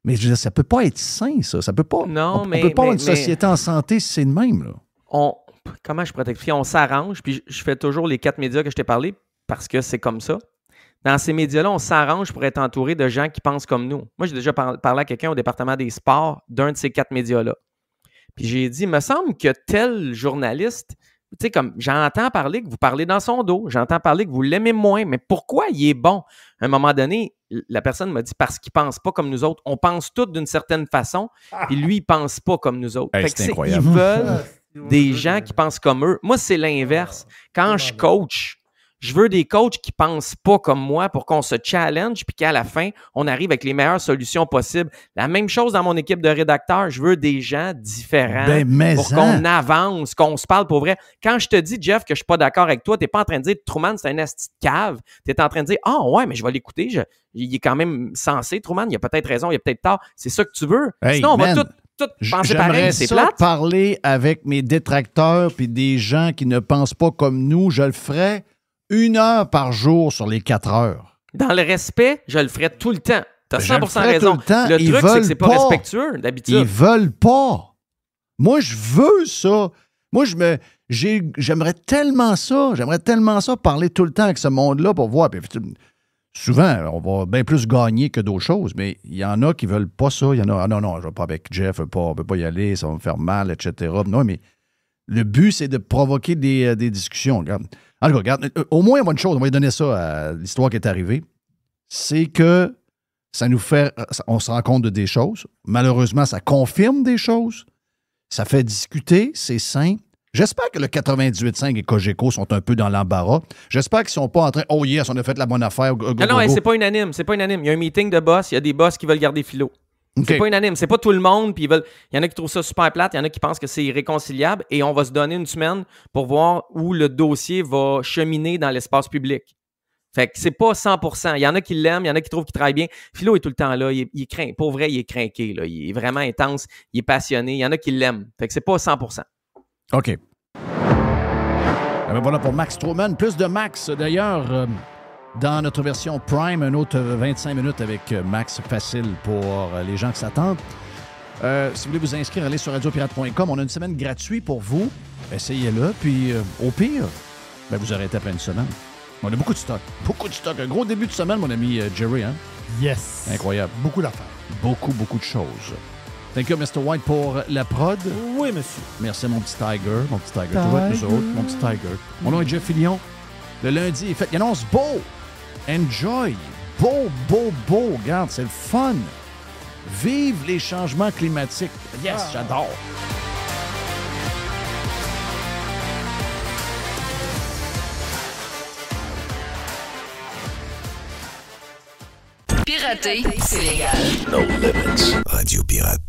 Mais je veux dire, ça ne peut pas être sain, ça. Ça peut pas... Non, on ne peut pas avoir une société en santé si c'est de même, là. Comment je pourrais t'expliquer? On s'arrange, puis je fais toujours les 4 médias que je t'ai parlé parce que c'est comme ça. Dans ces médias-là, on s'arrange pour être entouré de gens qui pensent comme nous. Moi, j'ai déjà parlé à quelqu'un au département des sports d'un de ces 4 médias-là. Puis j'ai dit, il me semble que tel journaliste, tu sais, comme j'entends parler que vous parlez dans son dos, j'entends parler que vous l'aimez moins, mais pourquoi il est bon? À un moment donné, la personne m'a dit, parce qu'il ne pense pas comme nous autres. On pense tous d'une certaine façon, puis lui, il ne pense pas comme nous autres. Hey, fait que c'est incroyable. Ils veulent des gens qui pensent comme eux. Moi, c'est l'inverse. Quand je coach, je veux des coachs qui ne pensent pas comme moi pour qu'on se challenge puis qu'à la fin, on arrive avec les meilleures solutions possibles. La même chose dans mon équipe de rédacteurs. Je veux des gens différents pour qu'on avance, qu'on se parle pour vrai. Quand je te dis, Jeff, que je ne suis pas d'accord avec toi, tu n'es pas en train de dire Truman, c'est un asti de cave. Tu es en train de dire, ah ouais, mais je vais l'écouter. Il est quand même sensé, Truman. Il a peut-être raison, il a peut-être tort. C'est ça que tu veux. Hey, sinon, on va tout penser pareil. C'est plate. J'aimerais parler avec mes détracteurs puis des gens qui ne pensent pas comme nous. Je le ferais 1 heure par jour sur les 4 heures. Dans le respect, je le ferais tout le temps. Tu as 100% raison. Le truc, c'est que c'est pas respectueux, d'habitude. Ils veulent pas. Moi, je veux ça. Moi, j'aimerais tellement ça. J'aimerais tellement ça parler tout le temps avec ce monde-là pour voir. Puis, souvent, on va bien plus gagner que d'autres choses, mais il y en a qui veulent pas ça. Il y en a, ah non, je ne vais pas avec Jeff, on ne peut pas y aller, ça va me faire mal, etc. Non, mais le but, c'est de provoquer des discussions. Regarde. En tout cas, regarde, au moins, une chose, on va lui donner ça à l'histoire qui est arrivée, c'est que ça nous fait, on se rend compte de des choses. Malheureusement, ça confirme des choses. Ça fait discuter, c'est sain. J'espère que le 98.5 et Cogeco sont un peu dans l'embarras. J'espère qu'ils ne sont pas en train, oh yes, on a fait la bonne affaire. Non, c'est pas unanime. C'est pas unanime. Il y a un meeting de boss, il y a des boss qui veulent garder Philo. Okay. C'est pas unanime, c'est pas tout le monde, puis il y en a qui trouvent ça super plate, il y en a qui pensent que c'est irréconciliable, et on va se donner une semaine pour voir où le dossier va cheminer dans l'espace public. Fait que c'est pas 100%. Il y en a qui l'aiment, il y en a qui trouvent qu'il travaille bien. Philo est tout le temps là, il est craint. Pour vrai, il est craqué, là. Il est vraiment intense, il est passionné, il y en a qui l'aiment. Fait que c'est pas 100%. OK. Voilà pour Max Stroman. Plus de Max, d'ailleurs... Dans notre version Prime, un autre 25 minutes avec Max facile pour les gens qui s'attendent. Si vous voulez vous inscrire, allez sur radiopirate.com. On a une semaine gratuite pour vous. Essayez-le. Puis, au pire, vous arrêtez après une semaine. On a beaucoup de stock. Beaucoup de stock. Un gros début de semaine, mon ami Jerry, hein? Yes. Incroyable. Beaucoup d'affaires. Beaucoup de choses. Thank you, Mr. White, pour la prod. Oui, monsieur. Merci à mon petit Tiger. Mon petit Tiger. Toujours avec nous autres. Mon petit Tiger. Mon nom est Jeff Fillion. Le lundi est fait. Il annonce beau. Enjoy. Beau. Regarde, c'est le fun. Vive les changements climatiques. Yes, j'adore. Pirater, c'est légal. No limits. Radio Pirate.